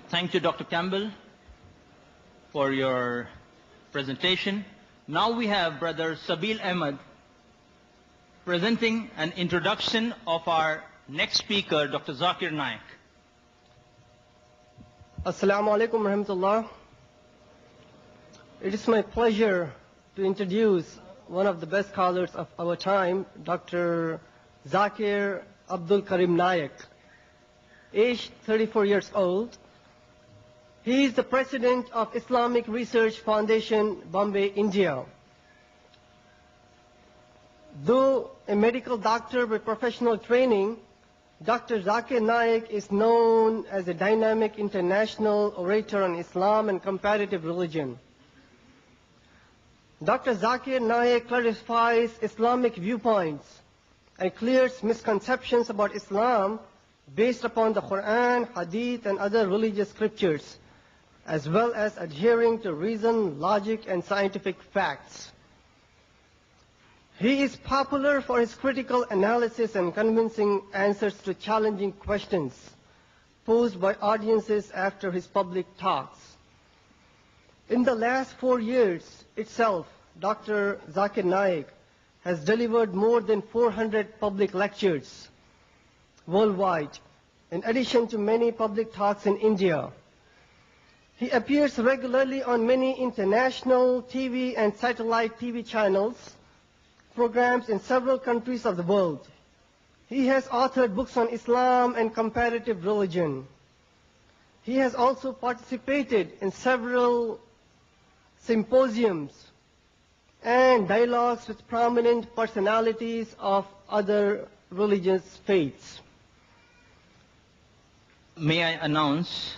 Thank you, Dr. Campbell, for your presentation. Now we have Brother Sabil Ahmed presenting an introduction of our next speaker, Dr. Zakir Naik. Assalamu alaikum warahmatullah. It is my pleasure to introduce one of the best scholars of our time, Dr. Zakir Abdul Karim Naik, aged 34 years old. He is the president of Islamic Research Foundation, Bombay, India. Though a medical doctor with professional training, Dr. Zakir Naik is known as a dynamic international orator on Islam and comparative religion. Dr. Zakir Naik clarifies Islamic viewpoints and clears misconceptions about Islam based upon the Quran, Hadith, and other religious scriptures, as well as adhering to reason, logic, and scientific facts. He is popular for his critical analysis and convincing answers to challenging questions posed by audiences after his public talks. In the last 4 years itself, Dr. Zakir Naik has delivered more than 400 public lectures worldwide, in addition to many public talks in India. He appears regularly on many international TV and satellite TV channels, programs in several countries of the world. He has authored books on Islam and comparative religion. He has also participated in several symposiums and dialogues with prominent personalities of other religious faiths. May I announce,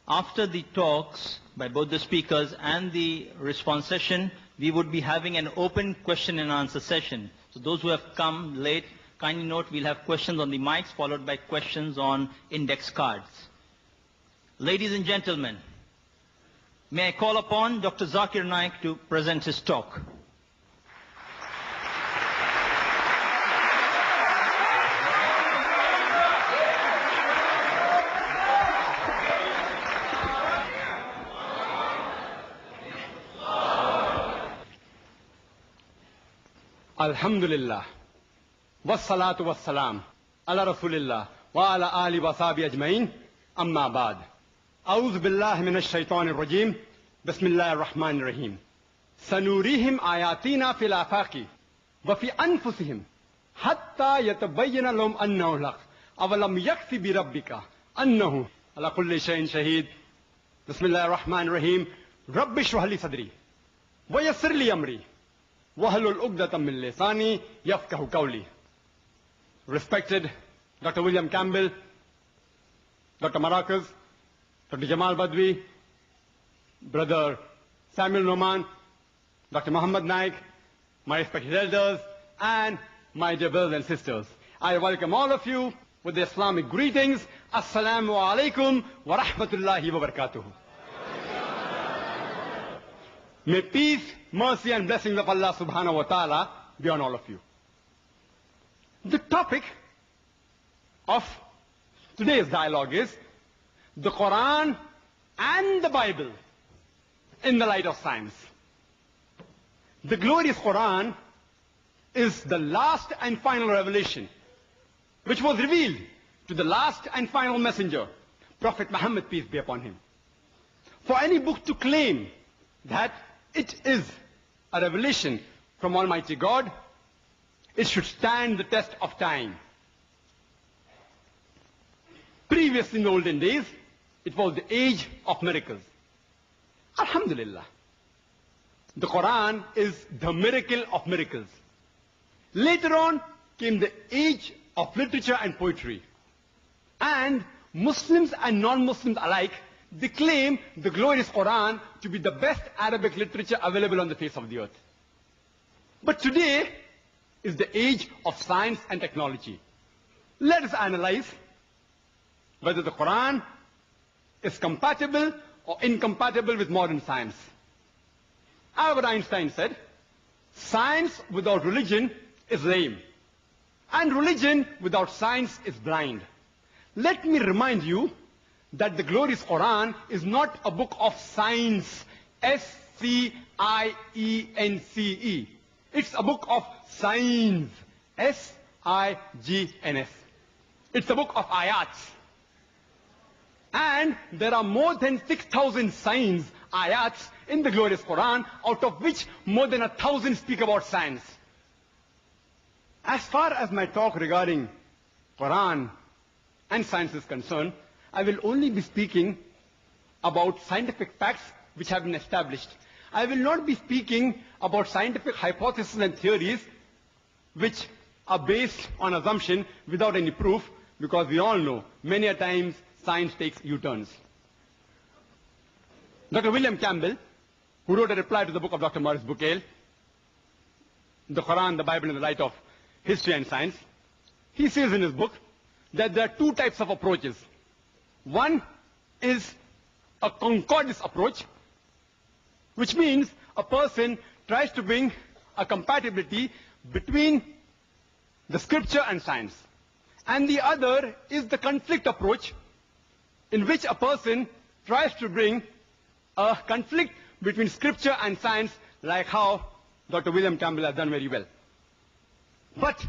after the talks by both the speakers and the response session, we would be having an open question and answer session. So those who have come late, kindly note we'll have questions on the mics followed by questions on index cards. Ladies and gentlemen, may I call upon Dr. Zakir Naik to present his talk. Alhamdulillah, wassalatu wassalam, ala rasulillah, wa ala ali wa sahbihi ajmain, amma ba'd. A'udhu billahi minash shaitanir rajim, bismillahir rahmanir rahim. Sanurihim ayatina fil afaqi, wa fi anfusihim, hatta yatabayyana lahum annahu al-haq, awalam yakfi bi rabbika, annahu ala kulli shay'in shahid. Bismillahir rahmanir rahim. Rabbi shrah li sadri, wa yassir li amri, Wahlul uqdatam min lisani yafqahu qawli. Respected Dr. William Campbell, Dr. Maracas, Dr. Jamal Badwi, Brother Samuel Noman, Dr. Muhammad Naik, my respected elders, and my dear brothers and sisters. I welcome all of you with the Islamic greetings. Assalamu alaikum wa rahmatullahi wa barakatuh. May peace, mercy, and blessings of Allah subhanahu wa ta'ala be on all of you. The topic of today's dialogue is the Quran and the Bible in the light of science. The glorious Quran is the last and final revelation which was revealed to the last and final messenger, Prophet Muhammad, peace be upon him. For any book to claim that it is a revelation from Almighty God, it should stand the test of time. Previously, in the olden days, it was the age of miracles. Alhamdulillah. The Quran is the miracle of miracles. Later on came the age of literature and poetry. And Muslims and non-Muslims alike, they claim the glorious Quran to be the best Arabic literature available on the face of the earth. But today is the age of science and technology. Let us analyze whether the Quran is compatible or incompatible with modern science. Albert Einstein said, science without religion is lame, and religion without science is blind. Let me remind you that the glorious Quran is not a book of science, S-C-I-E-N-C-E. It's a book of signs, S-I-G-N-S. It's a book of ayats. And there are more than 6,000 signs, ayats, in the glorious Quran, out of which more than 1,000 speak about science. As far as my talk regarding Quran and science is concerned, I will only be speaking about scientific facts which have been established. I will not be speaking about scientific hypotheses and theories which are based on assumption without any proof, because we all know many a times science takes U-turns. Dr. William Campbell, who wrote a reply to the book of Dr. Maurice Bucaille, The Quran, the Bible in the Light of History and Science, he says in his book that there are two types of approaches. One is a concordance approach, which means a person tries to bring a compatibility between the scripture and science. And the other is the conflict approach, in which a person tries to bring a conflict between scripture and science, like how Dr. William Campbell has done very well. But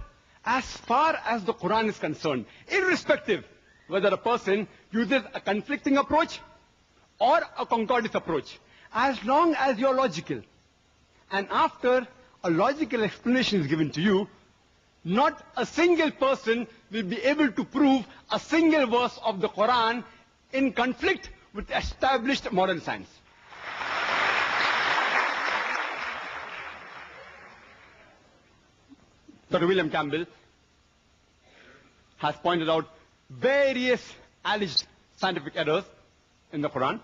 as far as the Quran is concerned, irrespective whether a person uses a conflicting approach or a concordance approach, as long as you're logical, and after a logical explanation is given to you, not a single person will be able to prove a single verse of the Quran in conflict with established modern science. Dr. William Campbell has pointed out various alleged scientific errors in the Quran,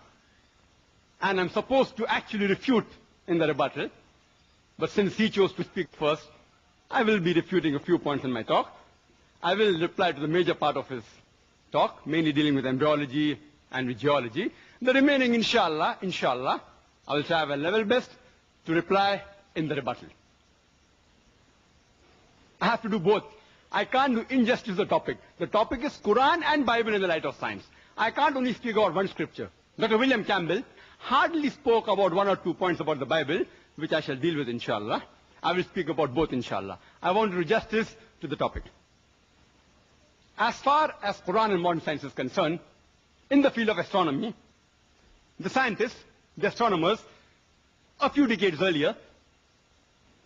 and I'm supposed to actually refute in the rebuttal, but since he chose to speak first, I will be refuting a few points in my talk. I will reply to the major part of his talk, mainly dealing with embryology and with geology. The remaining, inshallah, I will try my level best to reply in the rebuttal. I have to do both. I can't do injustice to the topic. The topic is Quran and Bible in the light of science. I can't only speak about one scripture. Dr. William Campbell hardly spoke about one or 2 points about the Bible, which I shall deal with, inshallah. I will speak about both, inshallah. I want to do justice to the topic. As far as Quran and modern science is concerned, in the field of astronomy, the scientists, the astronomers, a few decades earlier,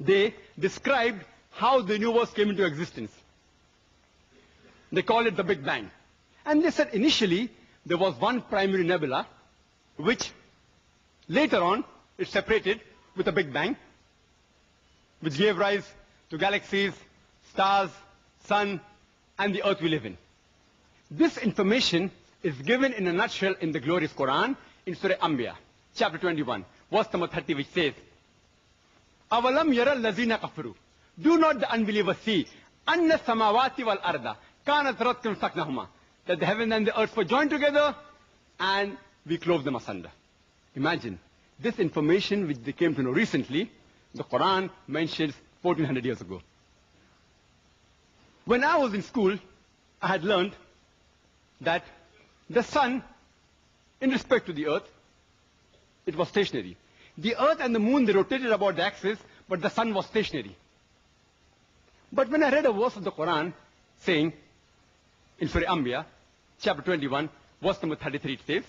they described how the universe came into existence. They call it the Big Bang. And they said initially there was one primary nebula, which later on it separated with a Big Bang, which gave rise to galaxies, stars, sun, and the earth we live in. This information is given in a nutshell in the glorious Quran in Surah Anbiya, chapter 21, verse number 30, which says, Avalam yara lazina kafaru. Do not the unbelievers see anna samawati wal arda kanat ratkan saknahuma, that the heaven and the earth were joined together and we clove them asunder. Imagine, this information which they came to know recently, the Quran mentions 1400 years ago. When I was in school, I had learned that the sun, in respect to the earth, it was stationary. The earth and the moon, they rotated about the axis, but the sun was stationary. But when I read a verse of the Quran saying, in Surah Anbiya, chapter 21, verse number 33, it says,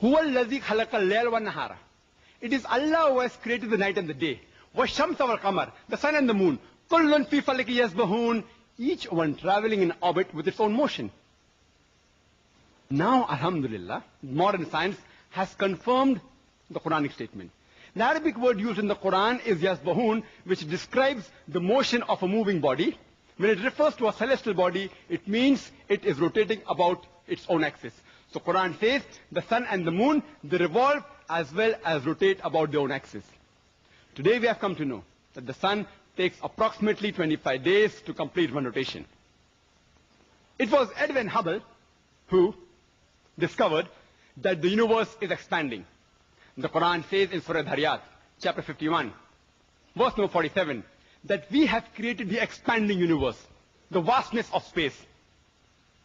Huwa allazi khalaqa al-layla wan-nahara. It is Allah who has created the night and the day. Wash-shamsa wal-qamar, the sun and the moon. Kullun fi falaki yasbahun, each one traveling in orbit with its own motion. Now, alhamdulillah, modern science has confirmed the Quranic statement. The Arabic word used in the Quran is yasbahun, which describes the motion of a moving body. When it refers to a celestial body, it means it is rotating about its own axis. So Quran says the sun and the moon, they revolve as well as rotate about their own axis. Today we have come to know that the sun takes approximately 25 days to complete one rotation. It was Edwin Hubble who discovered that the universe is expanding. The Quran says in Surah Dhariyat, chapter 51, verse number 47, that we have created the expanding universe, the vastness of space.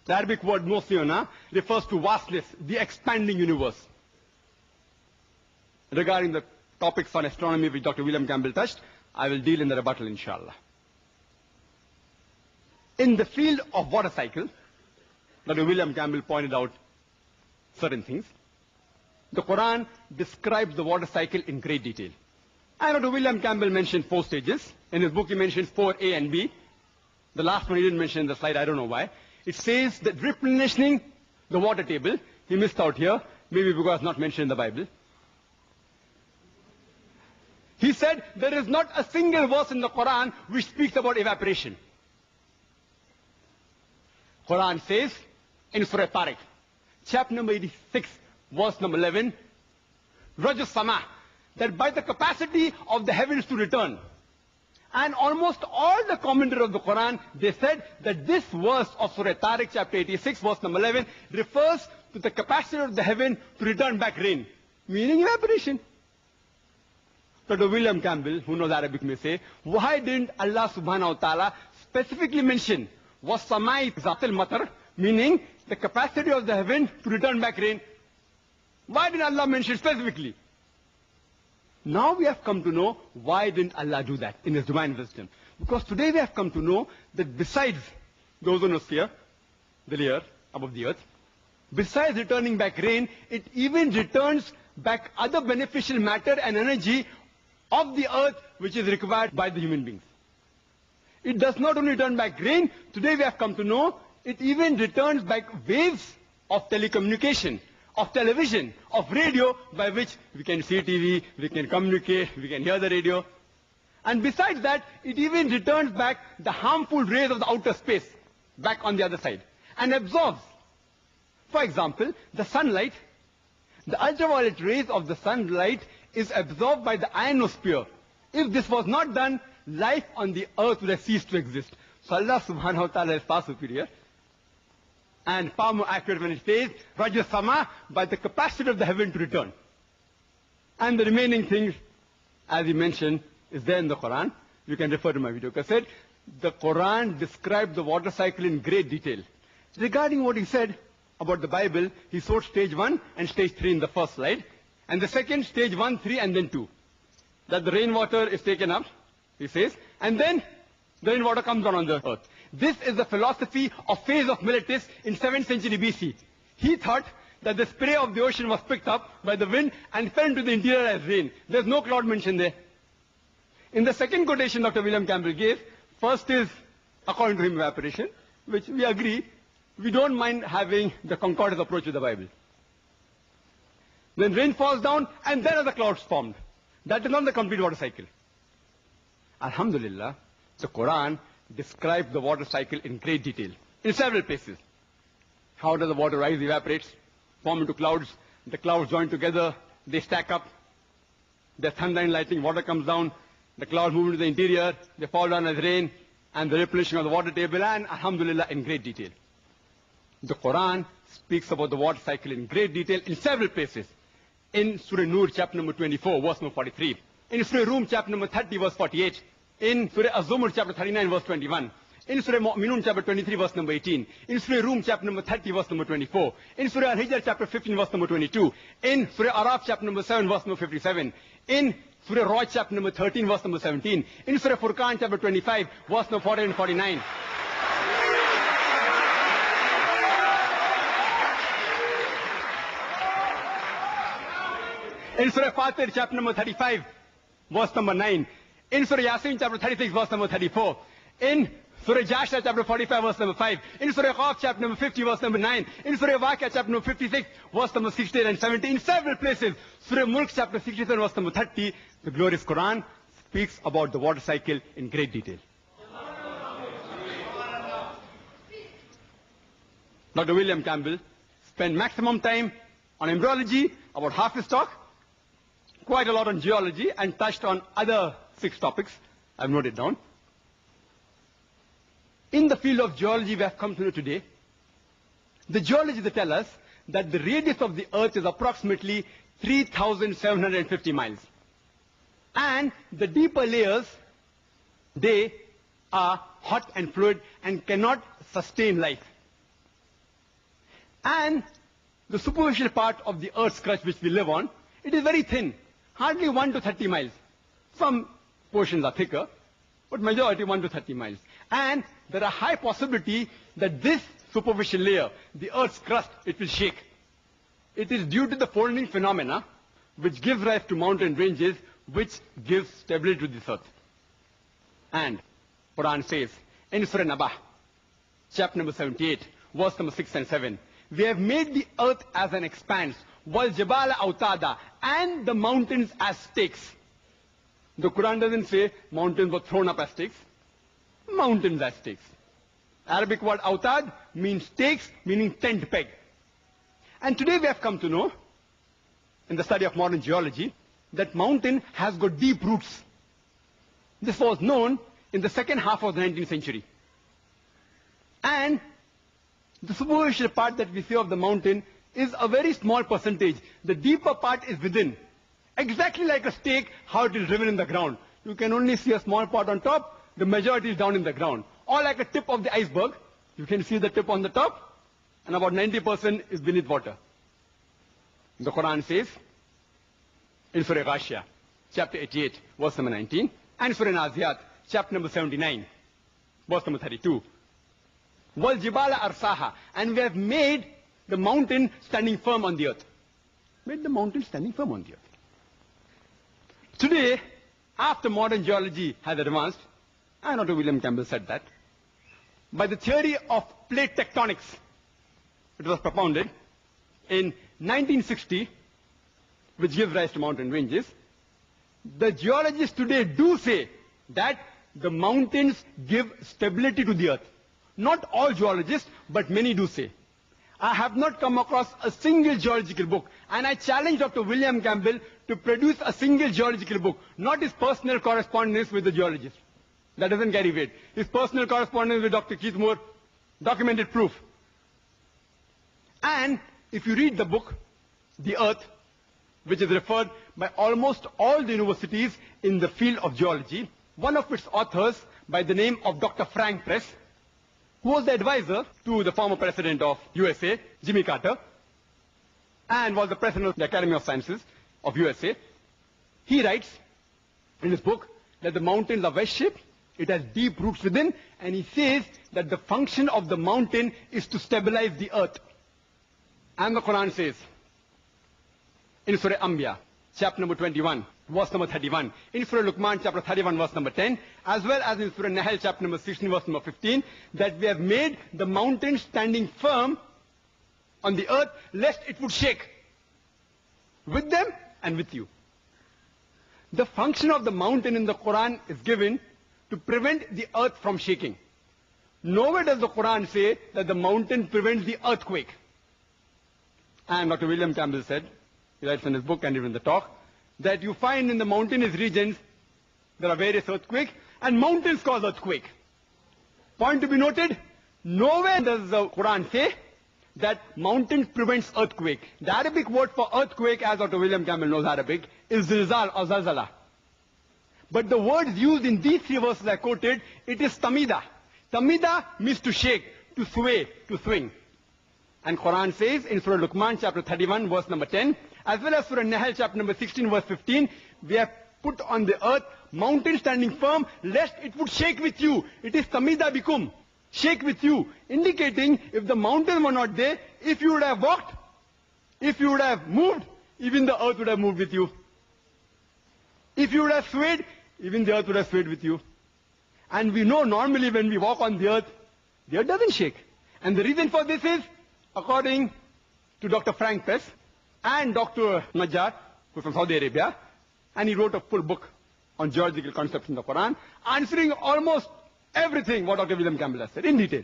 The Arabic word mosiona refers to vastness, the expanding universe. Regarding the topics on astronomy which Dr. William Campbell touched, I will deal in the rebuttal, inshallah. In the field of water cycle, Dr. William Campbell pointed out certain things. The Quran describes the water cycle in great detail. And Dr. William Campbell mentioned 4 stages. In his book he mentions 4A and B. The last one he didn't mention in the slide, I don't know why. It says that replenishing the water table, he missed out here, maybe because not mentioned in the Bible. He said there is not a single verse in the Quran which speaks about evaporation. Quran says in Surah Tariq, chapter number 86, verse number 11, Rajus Sama, that by the capacity of the heavens to return. And almost all the commentators of the Quran, they said that this verse of Surah Tariq, chapter 86, verse number 11, refers to the capacity of the heaven to return back rain, meaning evaporation. Dr. William Campbell, who knows Arabic, may say, why didn't Allah subhanahu wa ta'ala specifically mention وَالسَّمَاءِ ذَاتِ الْمَطَرِ, meaning the capacity of the heaven to return back rain? Why didn't Allah mention specifically? Now we have come to know why didn't Allah do that in His divine wisdom. Because today we have come to know that besides the ozonosphere, the layer above the earth, besides returning back rain, it even returns back other beneficial matter and energy of the earth which is required by the human beings. It does not only return back rain, today we have come to know it even returns back waves of telecommunication, of television, of radio, by which we can see TV, we can communicate, we can hear the radio. And besides that, it even returns back the harmful rays of the outer space, back on the other side, and absorbs. For example, the sunlight, the ultraviolet rays of the sunlight is absorbed by the ionosphere. If this was not done, life on the earth would have ceased to exist. So Allah subhanahu wa ta'ala is far superior and far more accurate when it says, Raja Sama, by the capacity of the heaven to return. And the remaining things, as he mentioned, is there in the Quran. You can refer to my video cassette. The Quran described the water cycle in great detail. Regarding what he said about the Bible, he showed stage 1 and stage 3 in the first slide. And the second, stage 1, 3, and then 2. That the rainwater is taken up, he says, and then the rainwater comes down on the earth. This is the philosophy of Phase of Miletus in 7th century BC. He thought that the spray of the ocean was picked up by the wind and fell into the interior as rain. There's no cloud mentioned there. In the second quotation Dr. William Campbell gave, first is, according to him, evaporation, which we agree, we don't mind having the concordance approach to the Bible. Then rain falls down, and then are the clouds formed. That is not the complete water cycle. Alhamdulillah, the Quran describes the water cycle in great detail, in several places. How does the water rise, evaporates, form into clouds, the clouds join together, they stack up, there's thunder and lightning, water comes down, the clouds move into the interior, they fall down as rain, and the replenishing of the water table, and Alhamdulillah, in great detail. The Quran speaks about the water cycle in great detail in several places. In Surah Nur, chapter number 24, verse number 43. In Surah Rum, chapter number 30, verse 48. In Surah Az-Zumar, chapter 39, verse 21. In Surah Mu'minun, chapter 23, verse number 18. In Surah Rum, chapter number 30, verse number 24. In Surah Al-Hijr, chapter 15, verse number 22. In Surah Araf, chapter number 7, verse number 57. In Surah Ra'd, chapter number 13, verse number 17. In Surah Furqan, chapter 25, verse number 40 and 49. In Surah Fatir, chapter number 35, verse number 9. In Surah Yasin, chapter 36, verse number 34. In Surah Jasha, chapter 45, verse number 5. In Surah Qaf, chapter number 50, verse number 9. In Surah Waqiah, chapter number 56, verse number 16 and 17. In several places. Surah Mulk, chapter 67, verse number 30. The glorious Quran speaks about the water cycle in great detail. Dr. William Campbell spent maximum time on embryology, about half his talk, quite a lot on geology, and touched on other 6 topics. I've noted down. In the field of geology we have come to know today, the geologists tell us that the radius of the earth is approximately 3,750 miles. And the deeper layers, they are hot and fluid and cannot sustain life. And the superficial part of the Earth's crust which we live on, it is very thin, hardly 1 to 30 miles. Some portions are thicker, but majority 1 to 30 miles. And there are high possibility that this superficial layer, the Earth's crust, it will shake. It is due to the folding phenomena which gives rise to mountain ranges, which gives stability to this earth. And Quran says in Surah Naba, chapter number 78, verse number 6 and 7, we have made the earth as an expanse, wal jabala autada, and the mountains as stakes. The Quran doesn't say mountains were thrown up as stakes. Mountains as stakes. Arabic word autad means stakes, meaning tent peg. And today we have come to know, in the study of modern geology, that mountain has got deep roots. This was known in the second half of the 19th century. And the superficial part that we see of the mountain is a very small percentage. The deeper part is within. Exactly like a stake, how it is driven in the ground. You can only see a small part on top, the majority is down in the ground. Or like a tip of the iceberg, you can see the tip on the top, and about 90% is beneath water. The Quran says, in Surah Ghashiyah, chapter 88, verse number 19, and Surah Naziyat, chapter number 79, verse number 32, wal jibala arsaha, and we have made the mountain standing firm on the earth. Made the mountain standing firm on the earth. Today, after modern geology has advanced, and Dr. William Campbell said that, by the theory of plate tectonics, it was propounded in 1960, which gives rise to mountain ranges. The geologists today do say that the mountains give stability to the earth. Not all geologists, but many do say. I have not come across a single geological book, and I challenge Dr. William Campbell to produce a single geological book, not his personal correspondence with the geologist. That doesn't carry weight. His personal correspondence with Dr. Keith Moore, documented proof. And if you read the book, The Earth, which is referred by almost all the universities in the field of geology, one of its authors, by the name of Dr. Frank Press, who was the advisor to the former president of USA, Jimmy Carter, and was the president of the Academy of Sciences of USA, he writes in his book that the mountains are wedge-shaped, it has deep roots within, and he says that the function of the mountain is to stabilize the earth. And the Quran says, in Surah Anbiya, chapter number 21, verse number 31, in Surah Luqman, chapter 31, verse number 10, as well as in Surah Nahl, chapter number 16, verse number 15, that we have made the mountain standing firm on the earth, lest it would shake with them and with you. The function of the mountain in the Quran is given to prevent the earth from shaking. Nowhere does the Quran say that the mountain prevents the earthquake. And Dr. William Campbell said, he writes in his book and even in the talk, that you find in the mountainous regions, there are various earthquakes, and mountains cause earthquake. Point to be noted, nowhere does the Quran say that mountains prevents earthquake. The Arabic word for earthquake, as Dr. William Campbell knows Arabic, is zilzal or zalzala. But the words used in these three verses I quoted, it is tamida. Tamida means to shake, to sway, to swing. And Quran says in Surah Luqman, chapter 31, verse number 10, as well as Surah Nahl, chapter number 16, verse 15, we have put on the earth mountain standing firm, lest it would shake with you. It is tamida bikum, shake with you, indicating if the mountain were not there, if you would have walked, if you would have moved, even the earth would have moved with you. If you would have swayed, even the earth would have swayed with you. And we know normally when we walk on the earth doesn't shake. And the reason for this is, according to Dr. Frank Press and Dr. Najjar, who's from Saudi Arabia, and he wrote a full book on geological concepts in the Quran, answering almost everything what Dr. William Campbell has said in detail.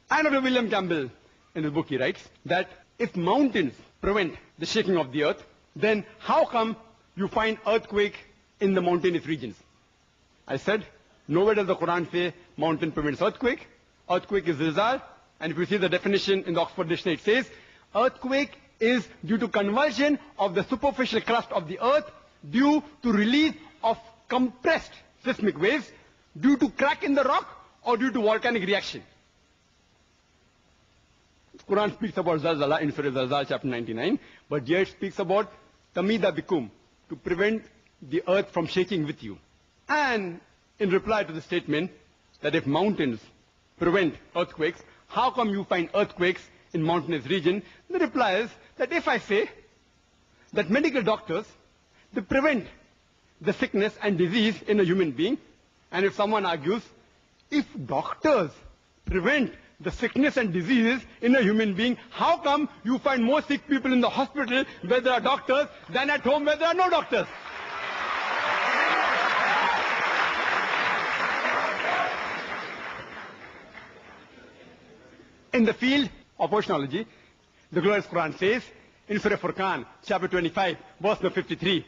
And Dr. William Campbell, in his book, he writes that if mountains prevent the shaking of the earth, then how come you find earthquake in the mountainous regions? I said, nowhere does the Quran say mountain prevents earthquake. Earthquake is zilzal. And if you see the definition in the Oxford Dictionary, it says, earthquake is due to convulsion of the superficial crust of the earth due to release of compressed seismic waves, due to crack in the rock, or due to volcanic reaction. The Quran speaks about Zalzala in Surah Zalzal chapter 99, but here it speaks about Tamida Bikum, to prevent the earth from shaking with you. And in reply to the statement that if mountains prevent earthquakes, how come you find earthquakes in mountainous region? The reply is that if I say that medical doctors, they prevent the sickness and disease in a human being, and if someone argues, if doctors prevent the sickness and diseases in a human being, how come you find more sick people in the hospital where there are doctors than at home where there are no doctors? In the field of oceanology, the glorious Quran says in Surah Furqan, chapter 25, verse number 53,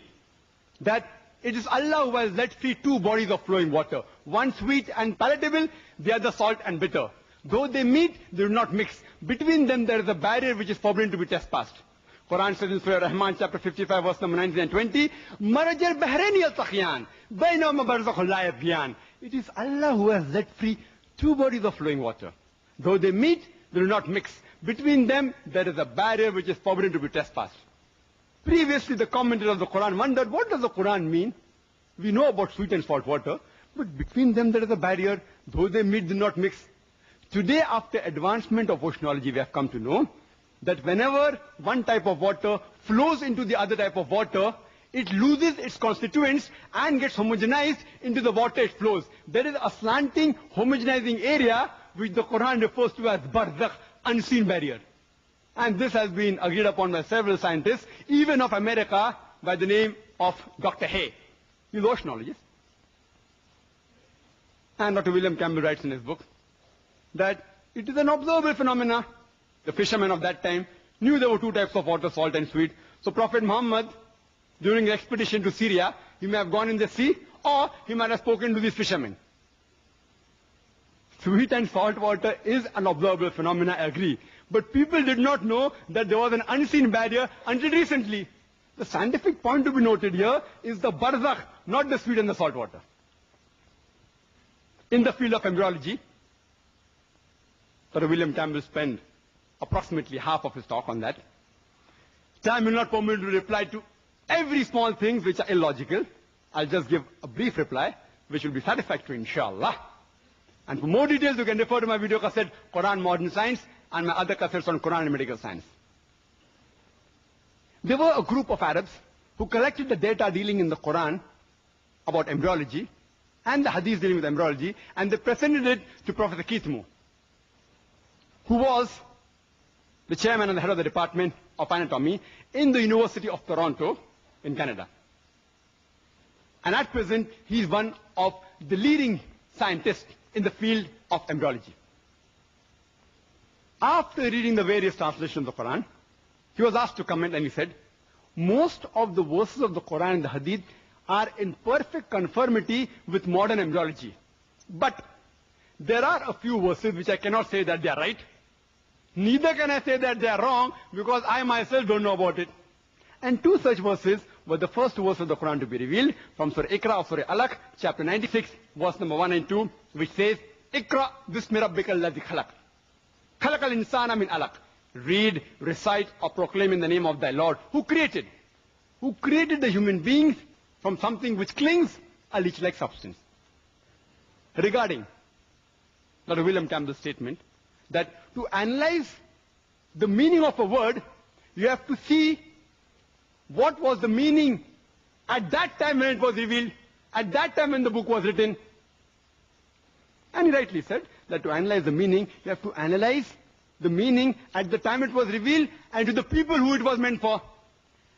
that it is Allah who has let free two bodies of flowing water, one sweet and palatable, the other salt and bitter. Though they meet, they do not mix. Between them there is a barrier which is forbidden to be trespassed. Quran says in Surah Rahman, chapter 55, verse number 19 and 20, مَرَجَ الْبَحْرَيْنِ يَلْتَقِيَانِ بَيْنَهُمَا بَرْزَخٌ لَا يَبْغِيَانِ. It is Allah who has let free two bodies of flowing water. Though they meet, they do not mix. Between them there is a barrier which is forbidden to be trespassed. Previously the commentators of the Quran wondered, what does the Quran mean? We know about sweet and salt water, but between them there is a barrier. Though they meet, they do not mix. Today, after advancement of oceanology, we have come to know that whenever one type of water flows into the other type of water, it loses its constituents and gets homogenized into the water it flows. There is a slanting, homogenizing area which the Quran refers to as barzakh, unseen barrier. And this has been agreed upon by several scientists, even of America, by the name of Dr. Hay. He's an oceanologist. And Dr. William Campbell writes in his book that it is an observable phenomena. The fishermen of that time knew there were two types of water, salt and sweet. So Prophet Muhammad, during the expedition to Syria, he may have gone in the sea, or he might have spoken to these fishermen. Sweet and salt water is an observable phenomena, I agree. But people did not know that there was an unseen barrier until recently. The scientific point to be noted here is the barzakh, not the sweet and the salt water. In the field of embryology, Dr. William Campbell spent approximately half of his talk on that. Time will not permit me to reply to every small thing which are illogical. I'll just give a brief reply, which will be satisfactory, inshallah. And for more details, you can refer to my video cassette, Quran Modern Science, and my other cassettes on Quran and Medical Science. There were a group of Arabs who collected the data dealing in the Quran about embryology and the hadith dealing with embryology, and they presented it to Professor Keith Moore, who was the chairman and the head of the Department of Anatomy in the University of Toronto in Canada. And at present, he is one of the leading scientists in the field of embryology. After reading the various translations of the Quran, he was asked to comment, and he said, most of the verses of the Quran and the Hadith are in perfect conformity with modern embryology. But there are a few verses which I cannot say that they are right. Neither can I say that they are wrong, because I myself don't know about it. And two such verses were the first verse of the Quran to be revealed from Surah Iqra of Surah Alaq, chapter 96, verse number 1 and 2, which says, Iqra bismi rabbika alladhi khalaq. Khalaqal insana min alaq. Read, recite, or proclaim in the name of thy Lord. Who created? Who created the human beings from something which clings, a leech-like substance. Regarding Dr. William Campbell's statement that to analyze the meaning of a word, you have to see what was the meaning at that time when it was revealed, at that time when the book was written. And he rightly said that to analyze the meaning, you have to analyze the meaning at the time it was revealed and to the people who it was meant for.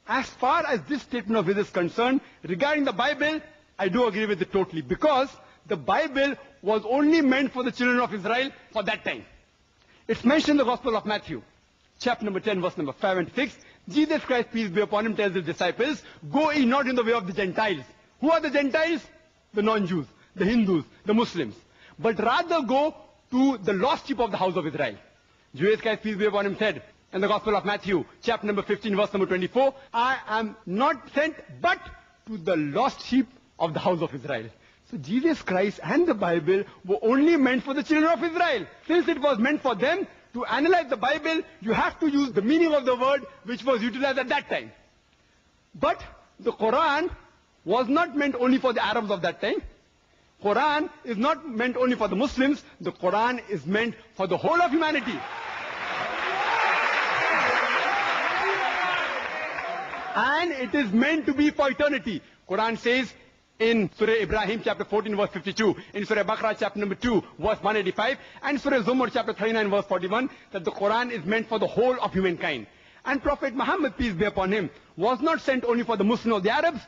As far as this statement of his is concerned, regarding the Bible, I do agree with it totally, because the Bible was only meant for the children of Israel for that time. It's mentioned in the Gospel of Matthew, chapter number 10, verse number 5 and 6. Jesus Christ, peace be upon him, tells his disciples, go ye not in the way of the Gentiles. Who are the Gentiles? The non-Jews, the Hindus, the Muslims. But rather go to the lost sheep of the house of Israel. Jesus Christ, peace be upon him, said in the Gospel of Matthew, chapter number 15, verse number 24, I am not sent but to the lost sheep of the house of Israel. So Jesus Christ and the Bible were only meant for the children of Israel. Since it was meant for them, to analyze the Bible, you have to use the meaning of the word which was utilized at that time. But the Quran was not meant only for the Arabs of that time. Quran is not meant only for the Muslims. The Quran is meant for the whole of humanity. And it is meant to be for eternity. Quran says in Surah Ibrahim chapter 14 verse 52, in Surah Baqarah chapter number 2 verse 185, and Surah Zumar chapter 39 verse 41, that the Quran is meant for the whole of humankind. And Prophet Muhammad, peace be upon him, was not sent only for the Muslims or the Arabs.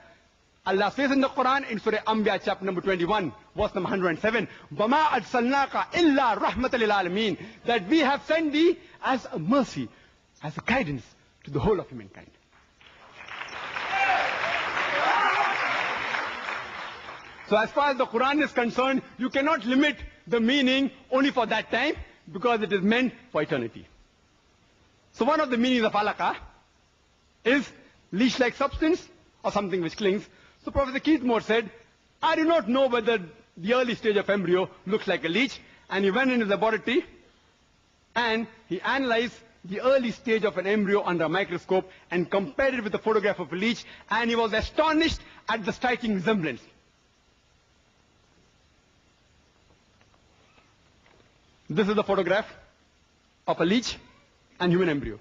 Allah says in the Quran in Surah Anbiya chapter number 21 verse number 107, وَمَا أَرْسَلْنَاكَ إِلَّا رَحْمَةً لِلْعَالَمِينَ, that we have sent thee as a mercy, as a guidance to the whole of humankind. So as far as the Quran is concerned, you cannot limit the meaning only for that time, because it is meant for eternity. So one of the meanings of alaka is leash-like substance or something which clings. So Professor Keith Moore said, I do not know whether the early stage of embryo looks like a leech. And he went in his laboratory and he analyzed the early stage of an embryo under a microscope and compared it with the photograph of a leech, and he was astonished at the striking resemblance. This is the photograph of a leech and human embryo.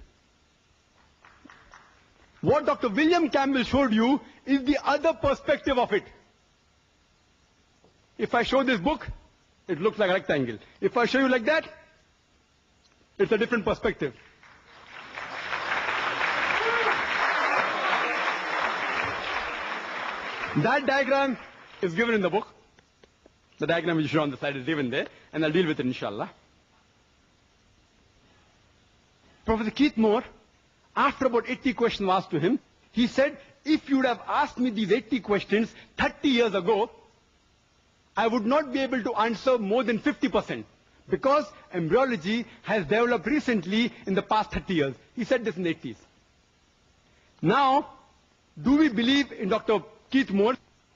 What Dr. William Campbell showed you is the other perspective of it. If I show this book, it looks like a rectangle. If I show you like that, it's a different perspective. That diagram is given in the book. The diagram which you show on the slide is given there, and I'll deal with it inshallah. Professor Keith Moore, after about 80 questions were asked to him, he said, if you would have asked me these 80 questions 30 years ago, I would not be able to answer more than 50%, because embryology has developed recently in the past 30 years. He said this in the 80s. Now, do we believe in Dr. Keith Moore,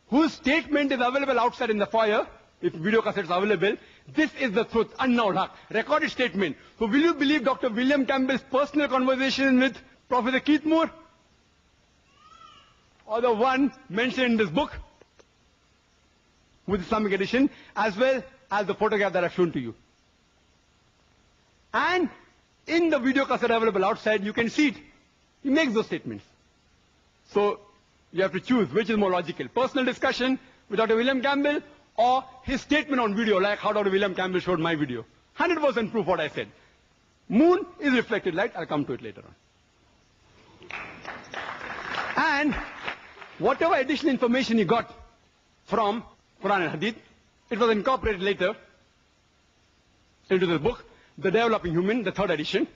whose statement is available outside in the foyer, if video cassettes are available? This is the truth, Annaul Haq, recorded statement. So will you believe Dr. William Campbell's personal conversation with Professor Keith Moore? Or the one mentioned in this book, with Islamic edition, as well as the photograph that I've shown to you. And in the video cassette available outside, you can see it. He makes those statements. So you have to choose which is more logical. Personal discussion with Dr. William Campbell, or his statement on video, like how Dr. William Campbell showed my video. 100% proof what I said. Moon is reflected light. I'll come to it later on. And whatever additional information he got from Quran and Hadith, it was incorporated later into this book, The Developing Human, the 3rd edition.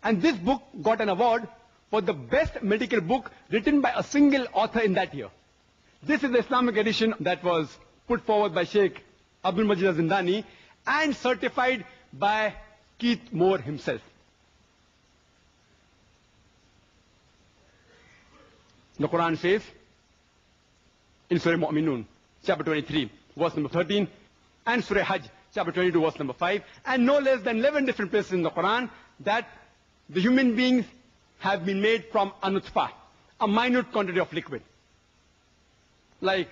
And this book got an award for the best medical book written by a single author in that year. This is the Islamic edition that was put forward by Sheikh Abdul Majid Al-Zindani and certified by Keith Moore himself. The Quran says in Surah Mu'minun, chapter 23, verse number 13, and Surah Hajj, chapter 22, verse number 5, and no less than 11 different places in the Quran, that the human beings have been made from a nutfa, a minute quantity of liquid. Like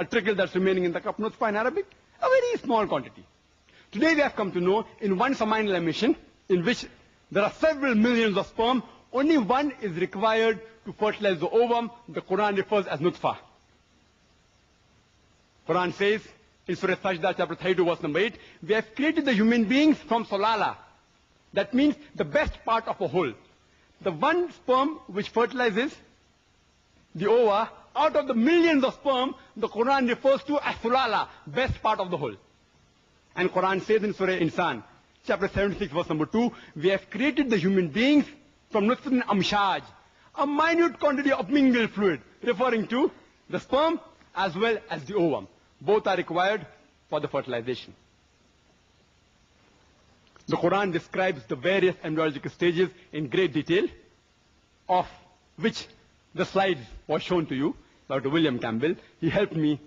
a trickle that's remaining in the cup, nutfa in Arabic, a very small quantity. Today we have come to know in one seminal emission, in which there are several millions of sperm, only one is required to fertilize the ovum. The Quran refers as nutfa. Quran says in Surah Sajda, chapter 32, verse number 8, we have created the human beings from solala. That means the best part of a whole. The one sperm which fertilizes the ova, out of the millions of sperm, the Quran refers to as sulala, best part of the whole. And Quran says in Surah Insan, chapter 76, verse number 2, we have created the human beings from nutfatin amshaj, a minute quantity of mingled fluid, referring to the sperm as well as the ovum. Both are required for the fertilization. The Quran describes the various embryological stages in great detail, of which the slides was shown to you, Dr. William Campbell. He helped me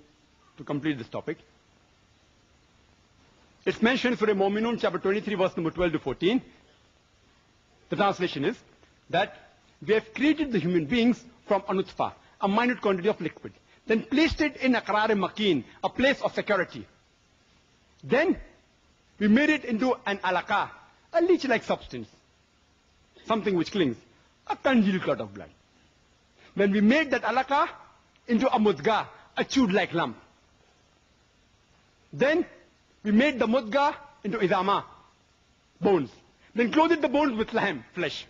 to complete this topic. It's mentioned in Surah Mu'minun, chapter 23, verse number 12 to 14. The translation is that we have created the human beings from anutfa, a minute quantity of liquid, then placed it in aqrar makin, a place of security. Then we made it into an alaqa, a leech-like substance, something which clings, a congealed clot of blood. Then we made that alaqa into a mudga, a chewed-like lump. Then we made the mudga into idama, bones. Then clothed the bones with lahm, flesh.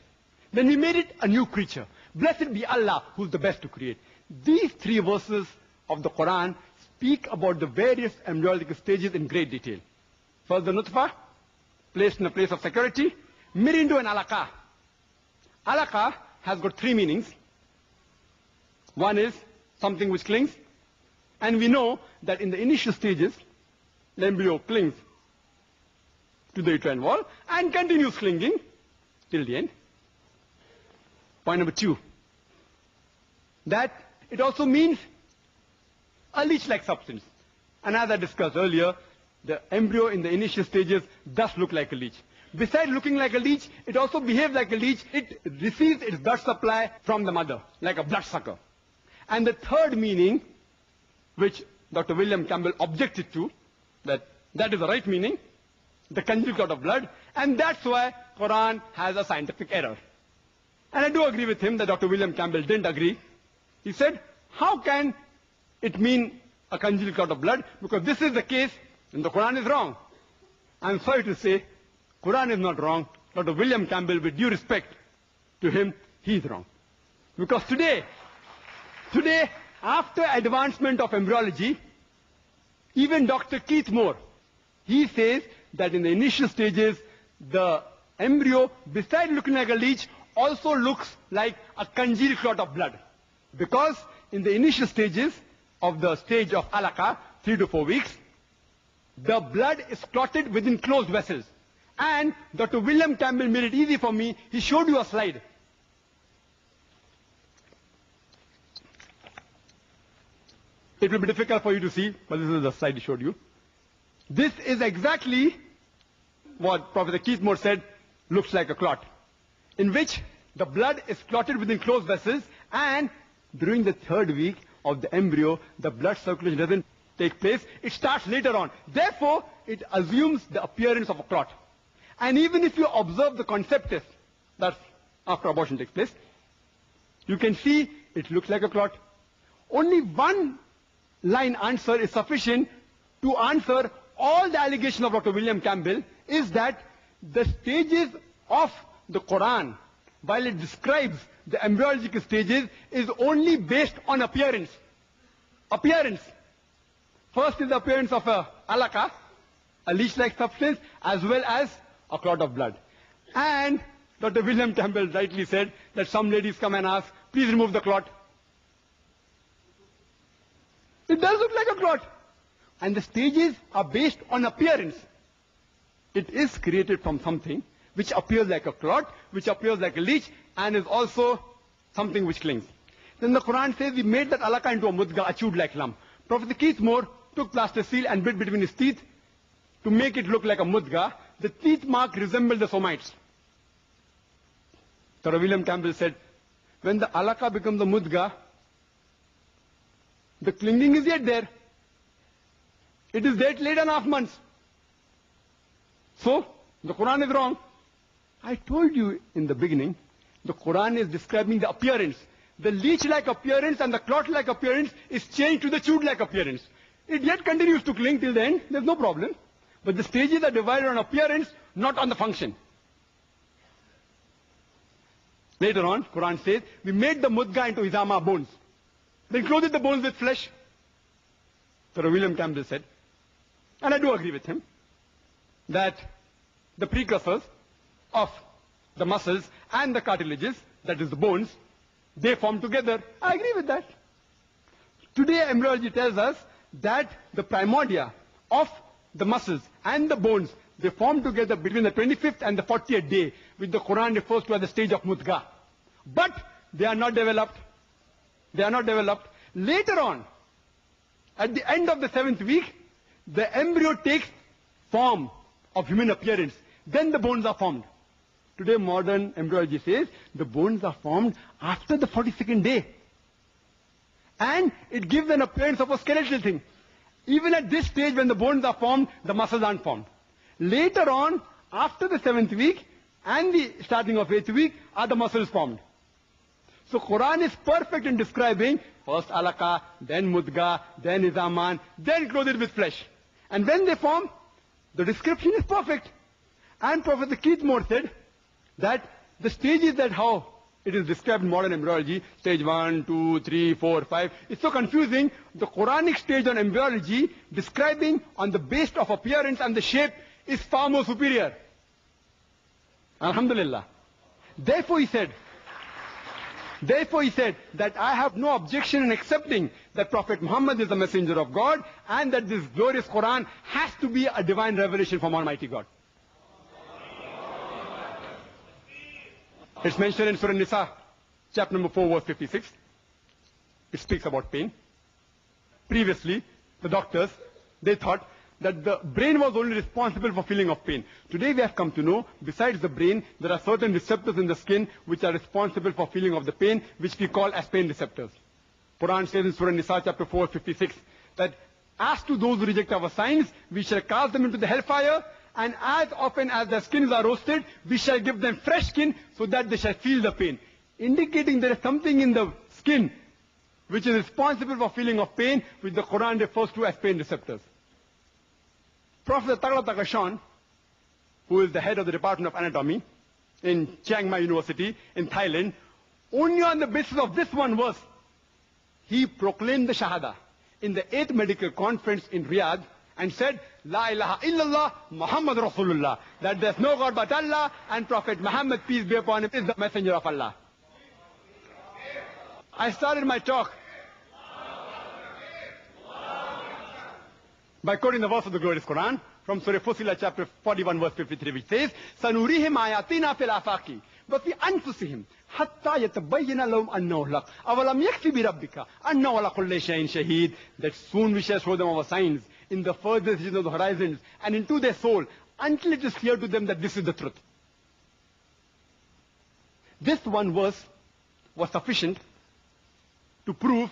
Then we made it a new creature. Blessed be Allah, who's the best to create. These three verses of the Quran speak about the various embryological stages in great detail. First, the nutfa, placed in a place of security, made into an alaqa. Alaqa has got three meanings. One is something which clings. And we know that in the initial stages, the embryo clings to the uterine wall and continues clinging till the end. Point number two, that it also means a leech-like substance. And as I discussed earlier, the embryo in the initial stages does look like a leech. Besides looking like a leech, it also behaves like a leech. It receives its blood supply from the mother, like a bloodsucker. And the third meaning, which Dr. William Campbell objected to, that is the right meaning, the congealed clot of blood, and that's why Quran has a scientific error. And I do agree with him that Dr. William Campbell didn't agree. He said, how can it mean a congealed clot of blood? Because this is the case, and the Quran is wrong. I'm sorry to say, Quran is not wrong. Dr. William Campbell, with due respect to him, he's wrong. Because today, after advancement of embryology, even Dr. Keith Moore, he says that in the initial stages, the embryo, besides looking like a leech, also looks like a congealed clot of blood. Because in the initial stages of the stage of alaqa, 3 to 4 weeks, the blood is clotted within closed vessels. And Dr. William Campbell made it easy for me. He showed you a slide. It will be difficult for you to see, but this is the slide he showed you. This is exactly what Professor Keith Moore said looks like a clot, in which the blood is clotted within closed vessels, and during the third week of the embryo, the blood circulation doesn't take place. It starts later on. Therefore, it assumes the appearance of a clot. And even if you observe the conceptus, that's after abortion takes place, you can see it looks like a clot. Only one line answer is sufficient to answer all the allegations of Dr. William Campbell, is that the stages of the Quran, while it describes the embryological stages, is only based on appearance. Appearance. First is the appearance of a alaqa, a leech-like substance, as well as a clot of blood. And Dr. William Campbell rightly said that some ladies come and ask, please remove the clot. It does look like a clot. And the stages are based on appearance. It is created from something which appears like a clot, which appears like a leech, and is also something which clings. Then the Quran says we made that alaqa into a mudga, a chewed like lump. Professor Keith Moore took plaster seal and bit between his teeth to make it look like a mudga. The teeth mark resembled the somites. Dr. William Campbell said, when the alaqa becomes a mudga, the clinging is yet there. It is there till 8.5 months. So, the Quran is wrong. I told you in the beginning, the Quran is describing the appearance. The leech-like appearance and the clot-like appearance is changed to the chewed-like appearance. It yet continues to cling till the end, there's no problem. But the stages are divided on appearance, not on the function. Later on, Quran says, we made the mudga into izama, bones. Then clothed the bones with flesh. Sir William Campbell said, and I do agree with him, that the precursors of the muscles and the cartilages, that is the bones, they form together. I agree with that. Today embryology tells us that the primordia of the muscles and the bones, they form together between the 25th and the 40th day, which the Quran refers to as the stage of mudga. But they are not developed. They are not developed. Later on, at the end of the 7th week, the embryo takes form of human appearance, then the bones are formed. Today modern embryology says the bones are formed after the 42nd day. And it gives an appearance of a skeletal thing. Even at this stage when the bones are formed, the muscles aren't formed. Later on, after the 7th week and the starting of 8th week, are the muscles formed. So Quran is perfect in describing first alaka, then mudga, then izaman, then clothed with flesh. And when they form, the description is perfect. And Professor Keith Moore said that the stages that how it is described in modern embryology, stage 1, 2, 3, 4, 5, it's so confusing. The Quranic stage on embryology, describing on the basis of appearance and the shape, is far more superior. Alhamdulillah. Therefore he said that I have no objection in accepting that Prophet Muhammad is the messenger of God and that this glorious Quran has to be a divine revelation from Almighty God. It's mentioned in Surah Nisa, chapter number 4, verse 56. It speaks about pain. Previously, the doctors, they thought that the brain was only responsible for feeling of pain. Today we have come to know, besides the brain, there are certain receptors in the skin which are responsible for feeling of the pain, which we call as pain receptors. Quran says in Surah Nisa, chapter 4, 56, that as to those who reject our signs, we shall cast them into the hellfire, and as often as their skins are roasted, we shall give them fresh skin so that they shall feel the pain. Indicating there is something in the skin which is responsible for feeling of pain, which the Quran refers to as pain receptors. Professor Tagla Takashan, who is the head of the Department of Anatomy in Chiang Mai University in Thailand, only on the basis of this one verse, he proclaimed the Shahada in the 8th Medical Conference in Riyadh and said, La ilaha illallah Muhammad Rasulullah, that there's no God but Allah and Prophet Muhammad, peace be upon him, is the messenger of Allah. I started my talk by quoting the verse of the glorious Quran from Surah Fussilat chapter 41 verse 53, which says, Sanurihim ayatina fil afaqi wa fi anfusihim hatta yatabayyana lahum annahu al-haq awalam yakfi bi rabbika annahu ala kulli shay'in shaheed, that soon we shall show them our signs in the furthest region of the horizons and into their soul until it is clear to them that this is the truth. This one verse was sufficient to prove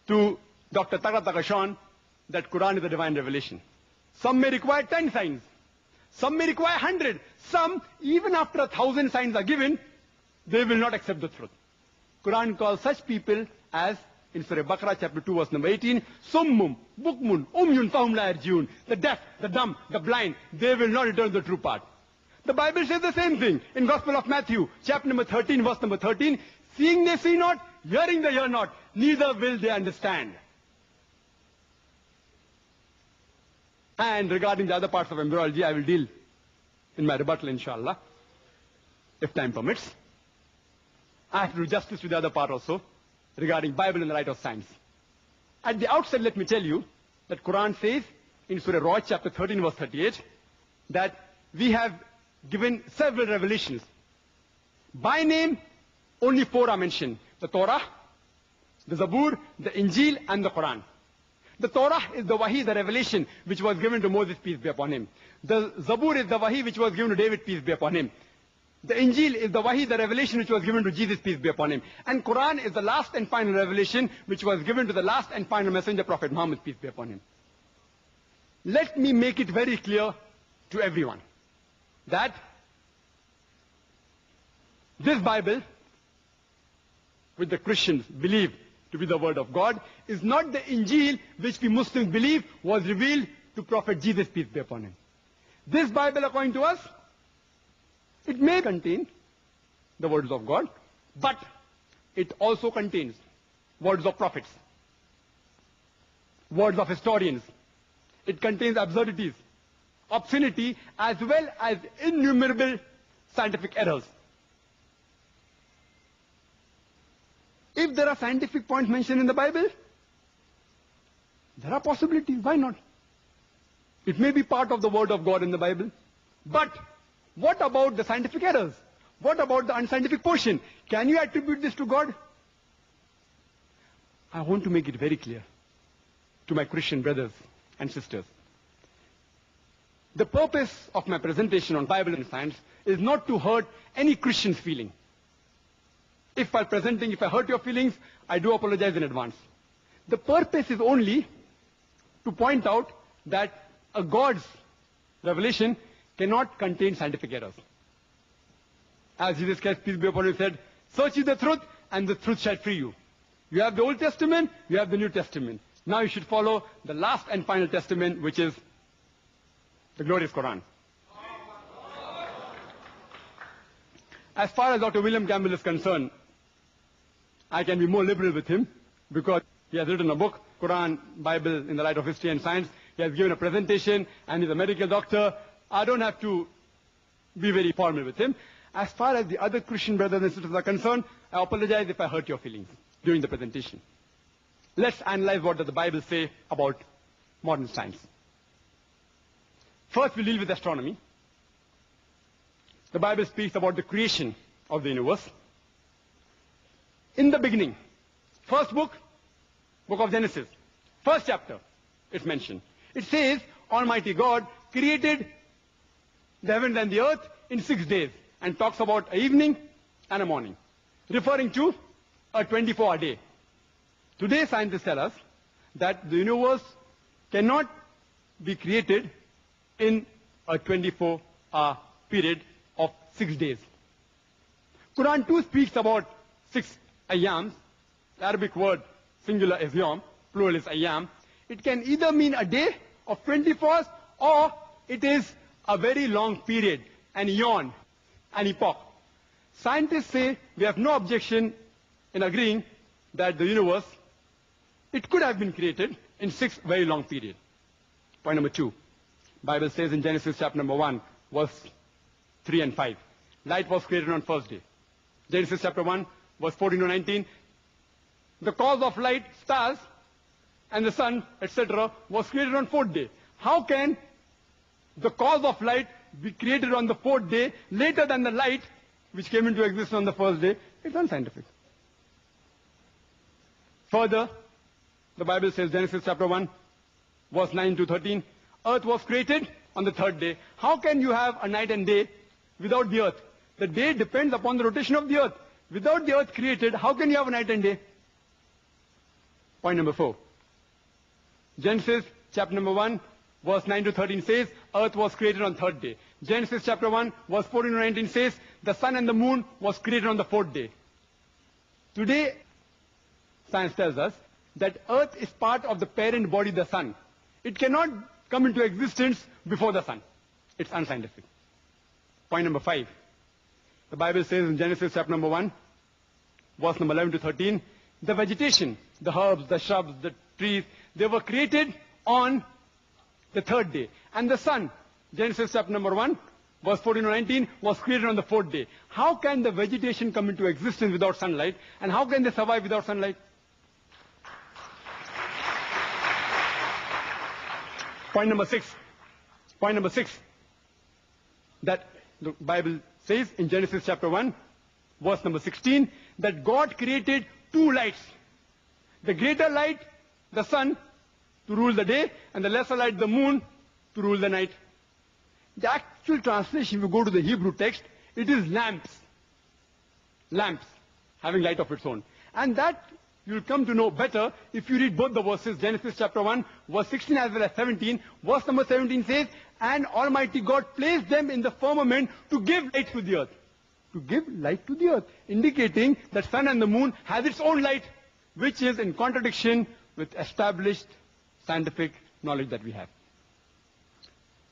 to Dr. Tagla Takashan that Quran is a divine revelation. Some may require 10 signs. Some may require 100. Some, even after 1,000 signs are given, they will not accept the truth. Quran calls such people as, in Surah Baqarah chapter 2 verse number 18, Summum, Bukmun, Umyun, Fahum la yarjiun. The deaf, the dumb, the blind, they will not return to the true path. The Bible says the same thing in Gospel of Matthew, chapter number 13, verse number 13, seeing they see not, hearing they hear not, neither will they understand. And regarding the other parts of embryology, I will deal in my rebuttal, inshallah, if time permits. I have to do justice to the other part also, regarding Bible and the right of science. At the outset, let me tell you that Quran says in Surah Ra'd, chapter 13, verse 38, that we have given several revelations. By name, only 4 are mentioned: the Torah, the Zabur, the Injil, and the Quran. The Torah is the Wahi, the revelation, which was given to Moses, peace be upon him. The Zabur is the Wahi, which was given to David, peace be upon him. The Injil is the Wahi, the revelation, which was given to Jesus, peace be upon him. And Quran is the last and final revelation, which was given to the last and final messenger, Prophet Muhammad, peace be upon him. Let me make it very clear to everyone that this Bible, which the Christians believe to be the word of God, is not the Injil which we Muslims believe was revealed to Prophet Jesus, peace be upon him. This Bible, according to us, it may contain the words of God, but it also contains words of prophets, words of historians. It contains absurdities, obscenity, as well as innumerable scientific errors. If there are scientific points mentioned in the Bible, there are possibilities. Why not? It may be part of the word of God in the Bible. But what about the scientific errors? What about the unscientific portion? Can you attribute this to God? I want to make it very clear to my Christian brothers and sisters. The purpose of my presentation on Bible and science is not to hurt any Christian's feeling. If while presenting, if I hurt your feelings, I do apologize in advance. The purpose is only to point out that a God's revelation cannot contain scientific errors. As Jesus Christ, peace be upon him, said, search ye the truth, and the truth shall free you. You have the Old Testament, you have the New Testament. Now you should follow the last and final testament, which is the glorious Quran. As far as Dr. William Campbell is concerned, I can be more liberal with him because he has written a book, Quran, Bible in the light of history and science. He has given a presentation and he's a medical doctor. I don't have to be very formal with him. As far as the other Christian brothers and sisters are concerned, I apologize if I hurt your feelings during the presentation. Let's analyze what does the Bible say about modern science. First, we'll deal with astronomy. The Bible speaks about the creation of the universe. In the beginning, first book of Genesis, first chapter, it's mentioned. It says, Almighty God created the heavens and the earth in 6 days, and talks about an evening and a morning, referring to a 24-hour day. Today, scientists tell us that the universe cannot be created in a 24-hour period of 6 days. Quran 2 speaks about 6 ayyams. The Arabic word singular is yom, plural is ayyam. It can either mean a day of 24 hours or it is a very long period, an eon, an epoch. Scientists say we have no objection in agreeing that the universe, it could have been created in 6 very long periods. Point number 2. Bible says in Genesis chapter number 1, verse 3 and 5. Light was created on first day. Genesis chapter 1, verse 14 to 19. The cause of light, stars, and the sun, etc., was created on 4th day. How can the cause of light be created on the 4th day later than the light which came into existence on the first day? It's unscientific. Further, the Bible says, Genesis chapter 1, verse 9 to 13, earth was created on the 3rd day. How can you have a night and day without the earth? The day depends upon the rotation of the earth. Without the earth created, how can you have a night and day? Point number 4. Genesis chapter number 1, verse 9 to 13 says, earth was created on 3rd day. Genesis chapter 1, verse 14 to 19 says, the sun and the moon was created on the 4th day. Today, science tells us that earth is part of the parent body, the sun. It cannot come into existence before the sun. It's unscientific. Point number 5. The Bible says in Genesis chapter number 1, verse number 11 to 13, the vegetation, the herbs, the shrubs, the trees, they were created on the 3rd day. And the sun, Genesis chapter number 1, verse 14 to 19, was created on the 4th day. How can the vegetation come into existence without sunlight? And how can they survive without sunlight? Point number 6. Point number 6. That the Bible says in Genesis chapter 1, verse number 16, that God created 2 lights. The greater light, the sun, to rule the day, and the lesser light, the moon, to rule the night. The actual translation, if you go to the Hebrew text, it is lamps. Lamps, having light of its own. And that you'll come to know better if you read both the verses, Genesis chapter 1, verse 16 as well as 17. Verse number 17 says, and Almighty God placed them in the firmament to give light to the earth. To give light to the earth, indicating that sun and the moon has its own light, which is in contradiction with established scientific knowledge that we have.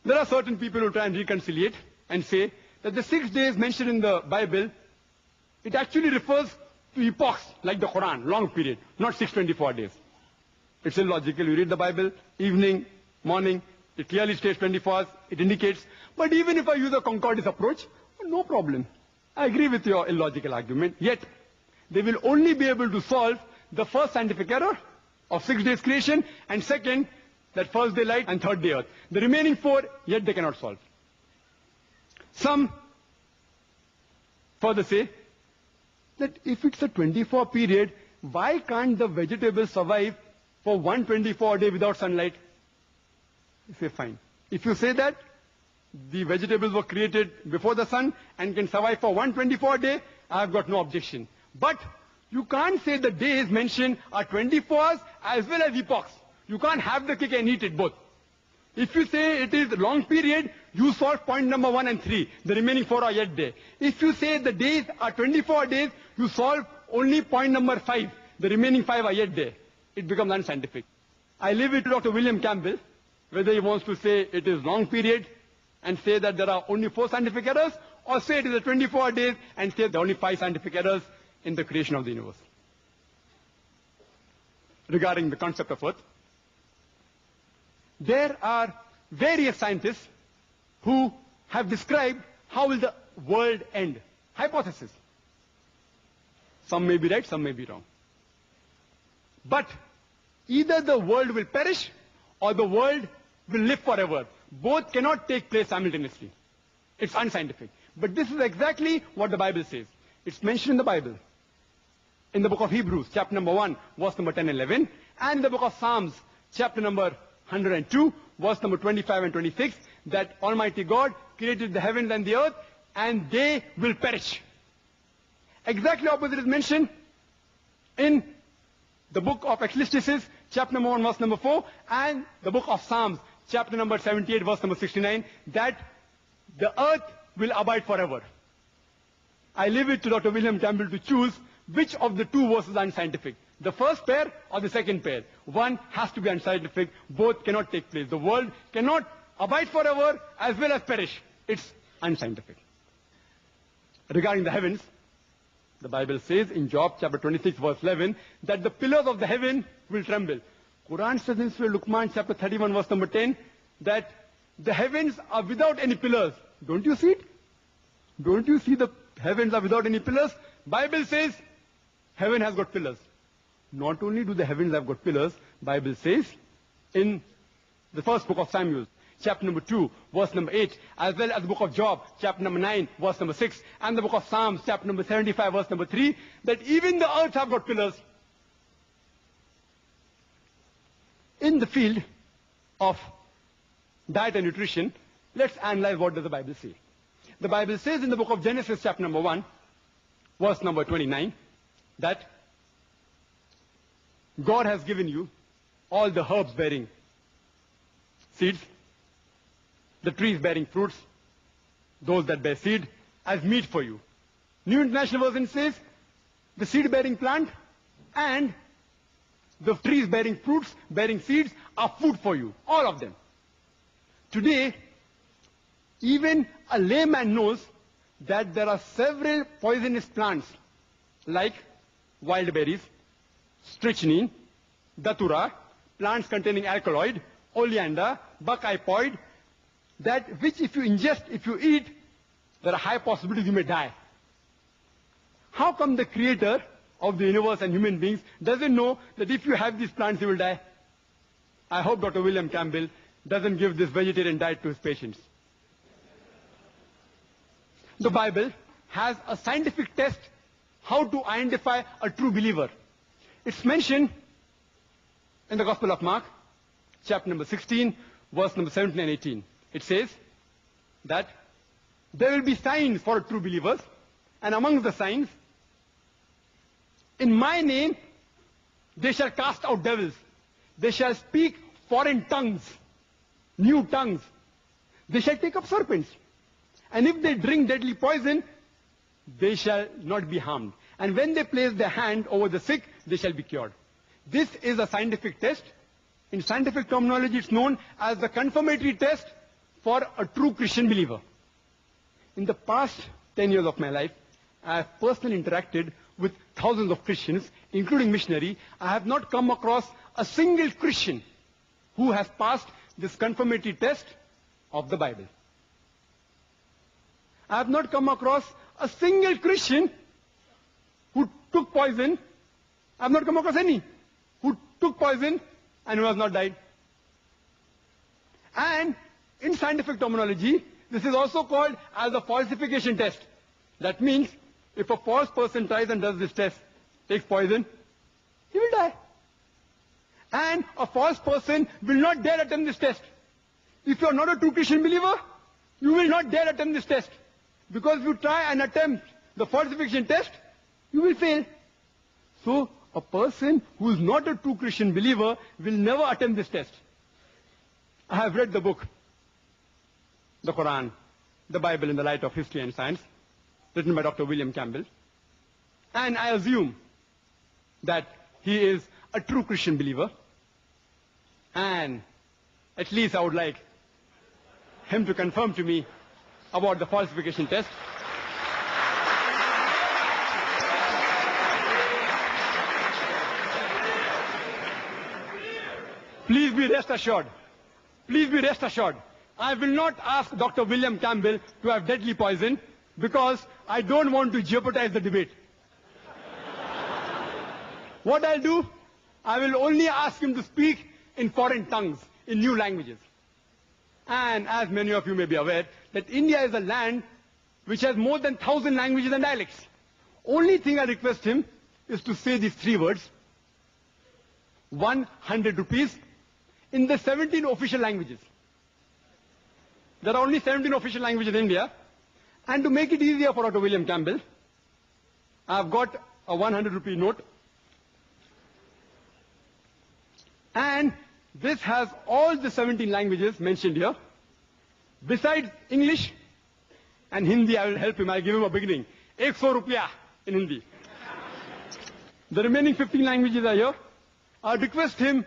There are certain people who try and reconciliate and say that the 6 days mentioned in the Bible, it actually refers to epochs like the Quran, long period, not 624 days. It's illogical. You read the Bible, evening, morning, it clearly states 24 hours, it indicates. But even if I use a concordance approach, no problem. I agree with your illogical argument, yet they will only be able to solve the first scientific error of 6 days creation, and second, that 1st day light and 3rd day earth. The remaining 4, yet they cannot solve. Some further say that if it's a 24 period, why can't the vegetables survive for 1 24 day without sunlight? You say fine. If you say that, the vegetables were created before the sun and can survive for 124 days, I have got no objection. But you can't say the days mentioned are 24s as well as epochs. You can't have the cake and eat it both. If you say it is long period, you solve point number 1 and 3. The remaining 4 are yet there. If you say the days are 24 days, you solve only point number 5. The remaining 5 are yet there. It becomes unscientific. I leave it to Dr. William Campbell, whether he wants to say it is long period and say that there are only 4 scientific errors, or say it is a 24 days and say there are only 5 scientific errors in the creation of the universe. Regarding the concept of Earth, there are various scientists who have described how will the world end. Hypothesis. Some may be right, some may be wrong. But either the world will perish or the world will live forever. Both cannot take place simultaneously. It's unscientific. But this is exactly what the Bible says. It's mentioned in the Bible. In the book of Hebrews, chapter number 1, verse number 10 and 11. And in the book of Psalms, chapter number 102, verse number 25 and 26, that Almighty God created the heavens and the earth, and they will perish. Exactly opposite is mentioned in the book of Ecclesiastes, chapter number 1, verse number 4, and the book of Psalms, chapter number 78, verse number 69, that the earth will abide forever. I leave it to Dr. William Campbell to choose which of the 2 verses are unscientific. The first pair or the second pair. One has to be unscientific. Both cannot take place. The world cannot abide forever as well as perish. It's unscientific. Regarding the heavens, the Bible says in Job chapter 26 verse 11 that the pillars of the heaven will tremble. Quran says in Surah Luqman chapter 31 verse number 10 that the heavens are without any pillars. Don't you see it? Don't you see the heavens are without any pillars? Bible says heaven has got pillars. Not only do the heavens have got pillars, Bible says in the first book of Samuel, chapter number 2, verse number 8, as well as the book of Job, chapter number 9, verse number 6, and the book of Psalms, chapter number 75, verse number 3, that even the earth have got pillars. In the field of diet and nutrition, let's analyze what does the Bible say. The Bible says in the book of Genesis, chapter number 1, verse number 29, that God has given you all the herbs bearing seeds, the trees bearing fruits, those that bear seed, as meat for you. New International Version says the seed bearing plant and the trees bearing fruits, bearing seeds are food for you. All of them. Today, even a layman knows that there are several poisonous plants like wild berries, strychnine, datura, plants containing alkaloid, oleander, buckeye pod, that which if you ingest, if you eat, there are high possibilities you may die. How come the creator of the universe and human beings doesn't know that if you have these plants you will die? I hope Dr. William Campbell doesn't give this vegetarian diet to his patients. The Bible has a scientific test how to identify a true believer. It's mentioned in the Gospel of Mark, chapter number 16, verse number 17 and 18. It says that there will be signs for true believers, and amongst the signs, in my name, they shall cast out devils. They shall speak foreign tongues, new tongues. They shall take up serpents. And if they drink deadly poison, they shall not be harmed. And when they place their hand over the sick, they shall be cured. This is a scientific test. In scientific terminology, it's known as the confirmatory test for a true Christian believer. In the past 10 years of my life, I have personally interacted with thousands of Christians, including missionaries. I have not come across a single Christian who has passed this confirmatory test of the Bible. I have not come across a single Christian who took poison. I have not come across any who took poison and who has not died. And in scientific terminology, this is also called as a falsification test. That means if a false person tries and does this test, takes poison, he will die. And a false person will not dare attempt this test. If you are not a true Christian believer, You will not dare attempt this test. Because if you try and attempt the falsification test, you will fail. So, a person who is not a true Christian believer will never attempt this test. I have read the book, the Quran, the Bible in the light of history and science, written by Dr. William Campbell. And I assume that he is a true Christian believer. And at least I would like him to confirm to me about the falsification test. Please be rest assured. Please be rest assured. I will not ask Dr. William Campbell to have deadly poison because I don't want to jeopardize the debate. What I'll do, I will only ask him to speak in foreign tongues, in new languages. And as many of you may be aware, that India is a land which has more than 1,000 languages and dialects. Only thing I request him is to say these 3 words, 100 rupees, in the 17 official languages. There are only 17 official languages in India. And to make it easier for Dr. William Campbell, I've got a 100 rupee note. And this has all the 17 languages mentioned here. Besides English and Hindi, I will help him. I'll give him a beginning. 100 rupiah in Hindi. The remaining 15 languages are here. I request him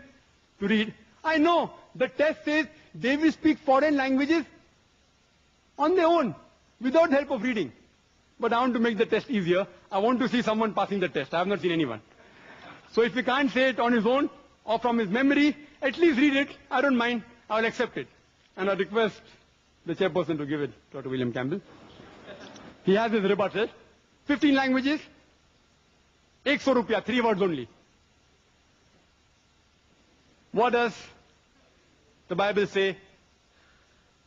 to read. I know the test says they will speak foreign languages on their own, without help of reading. But I want to make the test easier. I want to see someone passing the test. I have not seen anyone. So if he can't say it on his own or from his memory, at least read it. I don't mind. I will accept it. And I request the chairperson to give it to Dr. William Campbell. He has his rebuttal. 15 languages, 100 rupiah, 3 words only. What does the Bible say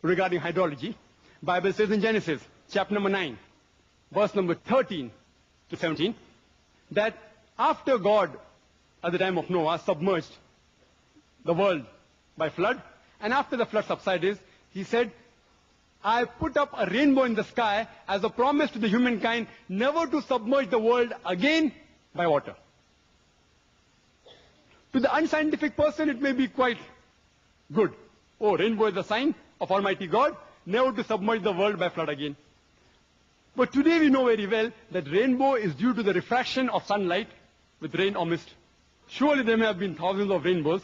regarding hydrology? Bible says in Genesis, chapter number 9, verse number 13 to 17, that after God, at the time of Noah, submerged the world by flood, and after the flood subsided, he said, I put up a rainbow in the sky as a promise to the humankind never to submerge the world again by water. To the unscientific person, it may be quite good. Oh, rainbow is a sign of Almighty God, never to submerge the world by flood again. But today we know very well that rainbow is due to the refraction of sunlight with rain or mist. Surely there may have been thousands of rainbows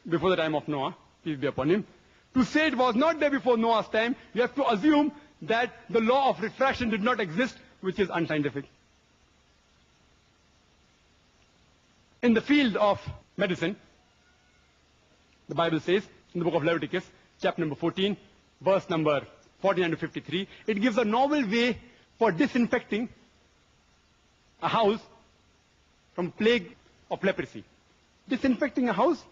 before the time of Noah, peace be upon him. To say it was not there before Noah's time, you have to assume that the law of refraction did not exist, which is unscientific. In the field of medicine, the Bible says, in the book of Leviticus, chapter number 14, verse number 49 to 53, it gives a novel way for disinfecting a house from plague of leprosy. Disinfecting a house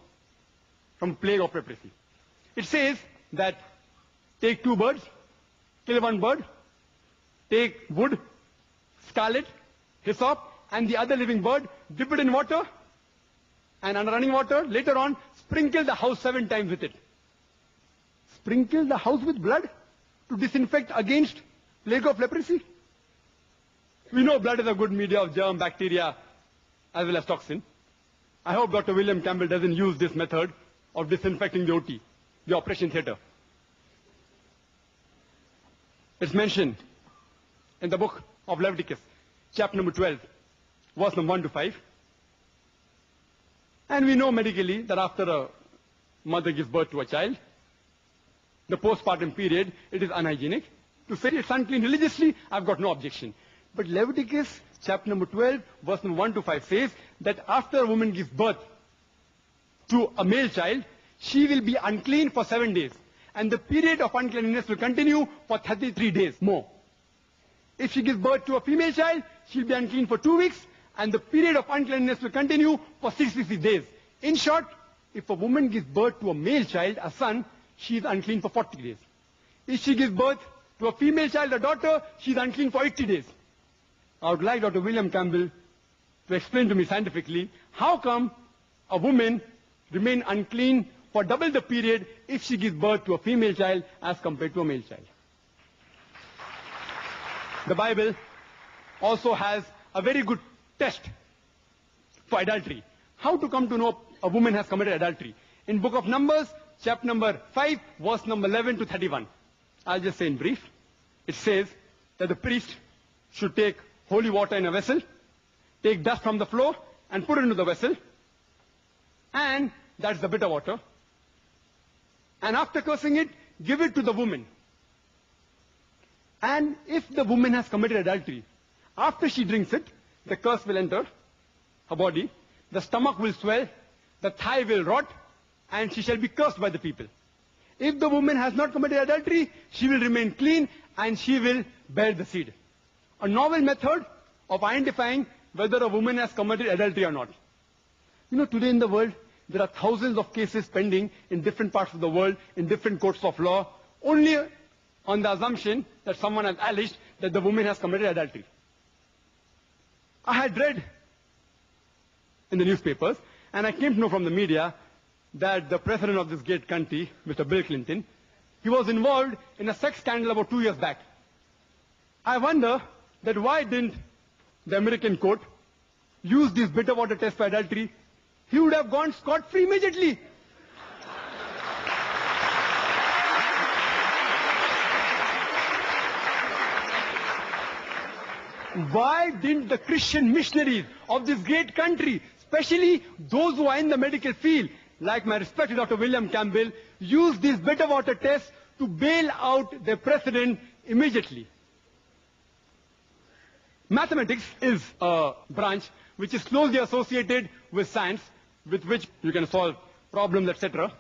from plague of leprosy. It says that take 2 birds, kill 1 bird, take wood, scarlet, hyssop, and the other living bird, dip it in water, and under running water, later on, sprinkle the house 7 times with it. Sprinkle the house with blood to disinfect against plague of leprosy? We know blood is a good media of germ, bacteria, as well as toxin. I hope Dr. William Campbell doesn't use this method of disinfecting the OT, the operation theatre. It's mentioned in the book of Leviticus, chapter number 12, verse number 1 to 5. And we know medically that after a mother gives birth to a child, the postpartum period, it is unhygienic. To say it's unclean religiously, I've got no objection. But Leviticus chapter number 12, verse number 1 to 5 says that after a woman gives birth to a male child, she will be unclean for 7 days. And the period of uncleanness will continue for 33 days more. If she gives birth to a female child, she'll be unclean for 2 weeks, and the period of uncleanness will continue for 66 days. In short, if a woman gives birth to a male child, a son, she is unclean for 40 days. If she gives birth to a female child, a daughter, she is unclean for 80 days. I would like Dr. William Campbell to explain to me scientifically, how come a woman remains unclean for double the period if she gives birth to a female child as compared to a male child? the Bible also has a very good test for adultery. How to come to know a woman has committed adultery? In book of Numbers, chapter number 5, verse number 11 to 31. I'll just say in brief. It says that the priest should take holy water in a vessel, take dust from the floor, and put it into the vessel. And that's the bitter water. And after cursing it, give it to the woman. And if the woman has committed adultery, after she drinks it, the curse will enter her body, the stomach will swell, the thigh will rot, and she shall be cursed by the people. If the woman has not committed adultery, she will remain clean and she will bear the seed. A novel method of identifying whether a woman has committed adultery or not. You know, today in the world, there are thousands of cases pending in different parts of the world, in different courts of law, only on the assumption that someone has alleged that the woman has committed adultery. I had read in the newspapers, and I came to know from the media, that the president of this great country, Mr. Bill Clinton, he was involved in a sex scandal about 2 years back. I wonder that why didn't the American court use this bitter water test for adultery? He would have gone scot-free immediately. Why didn't the Christian missionaries of this great country, especially those who are in the medical field, like my respected Dr. William Campbell, use this bitter water test to bail out their president immediately? Mathematics is a branch which is closely associated with science, with which you can solve problems, etc.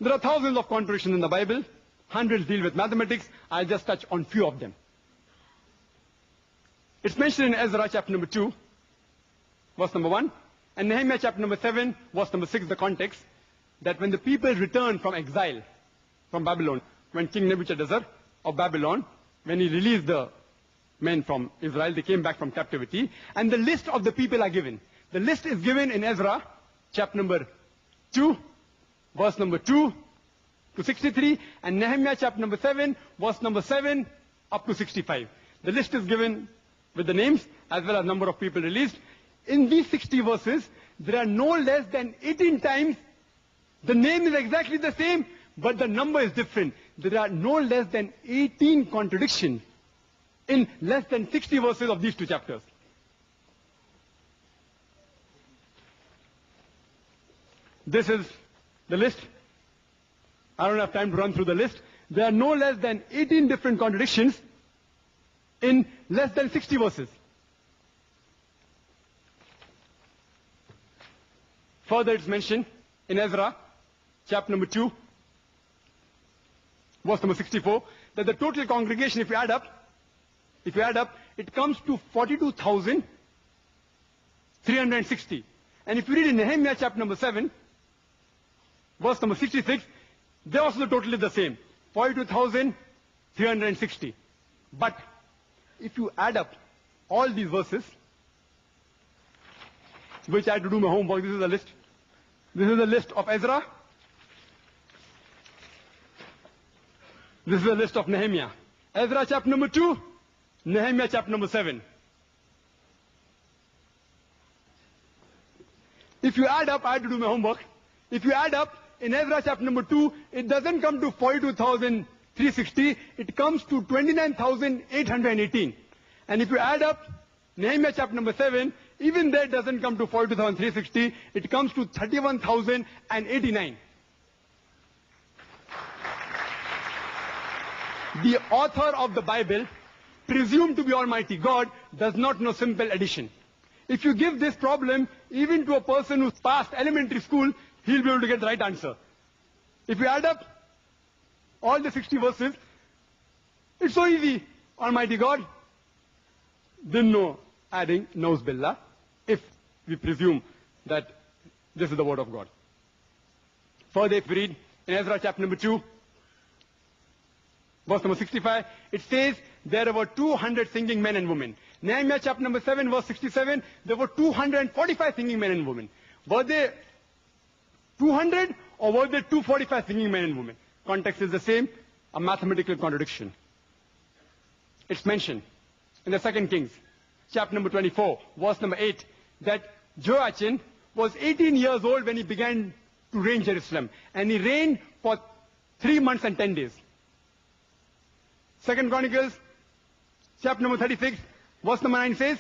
There are thousands of contradictions in the Bible. Hundreds deal with mathematics. I'll just touch on few of them. It's mentioned in Ezra chapter number 2, verse number 1, and Nehemiah chapter number 7, verse number 6, the context, that when the people returned from exile from Babylon, when King Nebuchadnezzar of Babylon, when he released the men from Israel, they came back from captivity, and the list of the people are given. The list is given in Ezra chapter number 2, verse number 2 to 63, and Nehemiah chapter number 7, verse number 7 up to 65. The list is given with the names as well as number of people released. In these 60 verses, there are no less than 18 times the name is exactly the same, but the number is different. There are no less than 18 contradictions in less than 60 verses of these two chapters. This is the list. I don't have time to run through the list. There are no less than 18 different contradictions in less than 60 verses. Further, it's mentioned in Ezra, chapter number 2, verse number 64, that the total congregation, if you add up, it comes to 42,360. And if you read in Nehemiah chapter number 7, verse number 66, they also the total is the same, 42,360. But if you add up all these verses, which I had to do my homework, this is the list. This is the list of Ezra. This is the list of Nehemiah. Ezra chapter number 2, Nehemiah chapter number 7. If you add up, I had to do my homework. If you add up, in Ezra chapter number 2, it doesn't come to 42,360, it comes to 29,818. And if you add up Nehemiah chapter number 7, even there it doesn't come to 42,360, it comes to 31,089. The author of the Bible, presumed to be Almighty God, does not know simple addition. If you give this problem even to a person who's passed elementary school, he'll be able to get the right answer. If you add up all the 60 verses, it's so easy. Almighty God didn't know adding Nauz Billah, if we presume that this is the word of God. Further, if we read in Ezra chapter number 2, verse number 65, it says there were 200 singing men and women. Nehemiah chapter number 7, verse 67, there were 245 singing men and women. Were they 200 or were there 245 singing men and women? Context is the same, a mathematical contradiction. it's mentioned in the 2 Kings, chapter number 24, verse number 8, that Joachim was 18 years old when he began to reign Jerusalem. And he reigned for 3 months and 10 days. 2 Chronicles, chapter number 36, verse number 9 says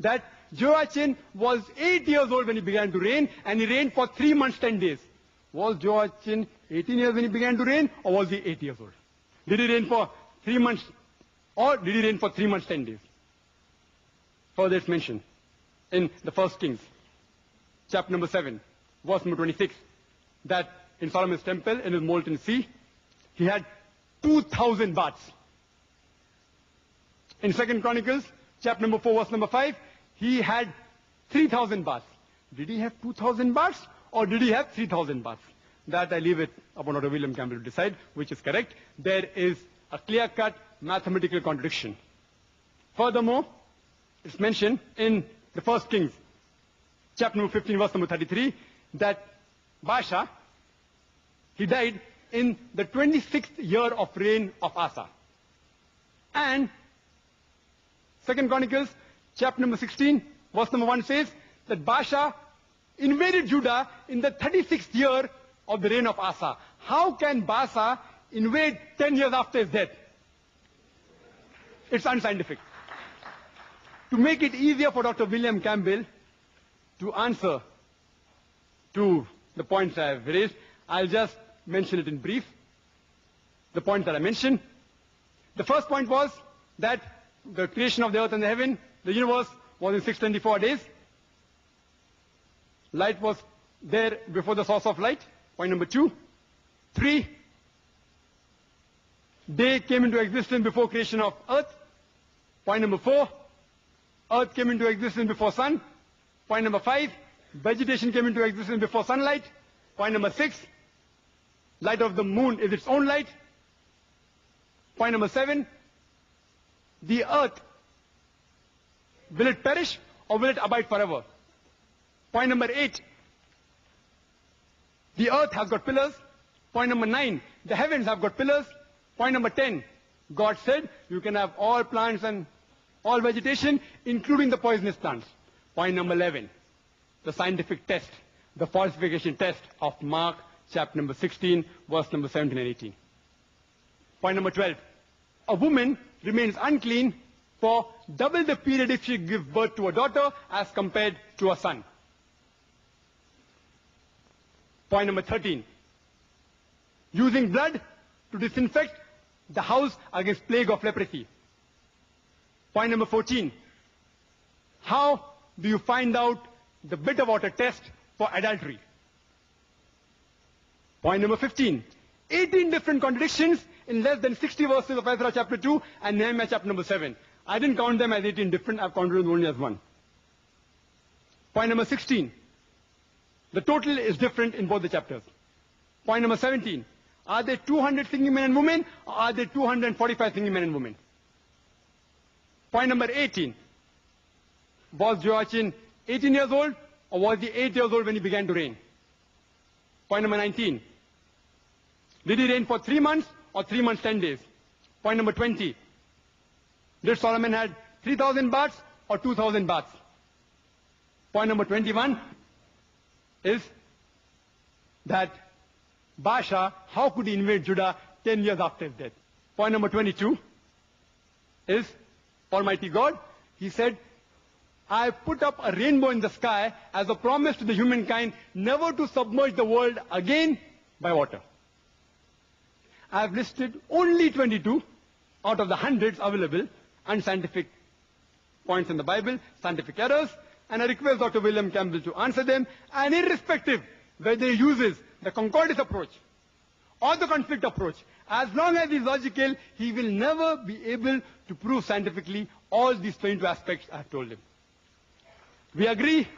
that Joachim was 8 years old when he began to reign, and he reigned for 3 months, 10 days. Was Joachim 18 years when he began to reign, or was he 8 years old? Did he reign for 3 months, or did he reign for 3 months, 10 days? Further it's mentioned in the 1 Kings, chapter number 7, verse number 26, that in Solomon's temple, in his molten sea, he had 2,000 baths. In 2 Chronicles, chapter number 4, verse number 5, he had 3,000 baths. Did he have 2,000 baths, or did he have 3,000 baths? That I leave it upon Dr. William Campbell to decide which is correct. There is a clear-cut mathematical contradiction. Furthermore, it's mentioned in the 1 Kings, chapter number 15, verse number 33, that Baasha, he died in the 26th year of reign of Asa. And 2 Chronicles, chapter number 16, verse number 1 says that Baasha invaded Judah in the 36th year of the reign of Asa. How can Baasha invade 10 years after his death? It's unscientific. To make it easier for Dr. William Campbell to answer to the points I have raised, I'll just mention it in brief. The points that I mentioned. The first point was that the creation of the earth and the heaven, the universe, was in 624 days. Light was there before the source of light. Point number 2. 3. Day came into existence before creation of earth. Point number 4. Earth came into existence before sun. Point number 5. Vegetation came into existence before sunlight. Point number 6. Light of the moon is its own light. Point number 7. The earth, will it perish or will it abide forever? Point number 8. The earth has got pillars. Point number 9. The heavens have got pillars. Point number 10. God said you can have all plants and all vegetation, including the poisonous plants. Point number 11. The scientific test, the falsification test of Mark chapter number 16, verse number 17 and 18. Point number 12. A woman remains unclean for double the period if she gives birth to a daughter as compared to a son. Point number 13. Using blood to disinfect the house against plague of leprosy. Point number 14. How do you find out the bitter water test for adultery? Point number 15. 18 different contradictions in less than 60 verses of Ezra chapter 2 and Nehemiah chapter number 7. I didn't count them as 18 different, I've counted them only as one. Point number 16. The total is different in both the chapters. Point number 17. Are there 200 singing men and women, or are there 245 singing men and women? Point number 18. Was Joachim 18 years old, or was he 8 years old when he began to reign? Point number 19. Did he reign for 3 months, or 3 months, 10 days? Point number 20. Did Solomon have 3,000 baths, or 2,000 baths? Point number 21 is that Baasha, how could he invade Judah 10 years after his death? Point number 22 is Almighty God. He said, I put up a rainbow in the sky as a promise to the humankind never to submerge the world again by water. I have listed only 22 out of the hundreds available unscientific points in the Bible, scientific errors, and I request Dr. William Campbell to answer them, and irrespective whether he uses the concordance approach or the conflict approach, as long as he is logical, he will never be able to prove scientifically all these 22 aspects I have told him. We agree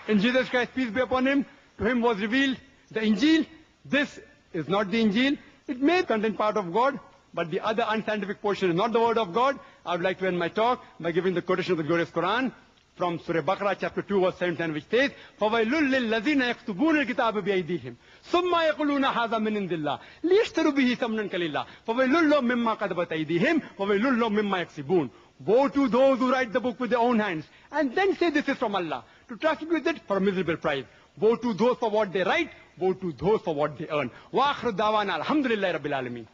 in Jesus Christ, peace be upon him, to him was revealed the Injil. This is not the Injil. It may contain part of God, but the other unscientific portion is not the word of God. I would like to end my talk by giving the quotation of the glorious Quran. from Surah Baqarah chapter 2 verse 7, which says, فَوَيْلٌ لِلَّذِينَ يَكْتُبُونَ الْكِتَابَ بِأَيْدِيهِمْ ثُمَّ يَقُولُونَ هَذَا مِنْ عِنْدِ اللَّهِ لِيَشْتَرُوا بِهِ ثَمَنًا قَلِيلًا فَوَيْلٌ لَهُم مِّمَّا كَتَبَتْ أَيْدِيهِمْ وَوَيْلٌ لَهُم مِّمَّا يَكْسِبُونَ. Woe to those who write the book with their own hands and then say this is from Allah, to trust with it for a miserable price. Woe to those for what they write, woe to those for what they earn. وَآخِرُ دَعْوَانَا الْحَمْدُ لِلَّهِ رَبِّ الْعَالَمِينَ.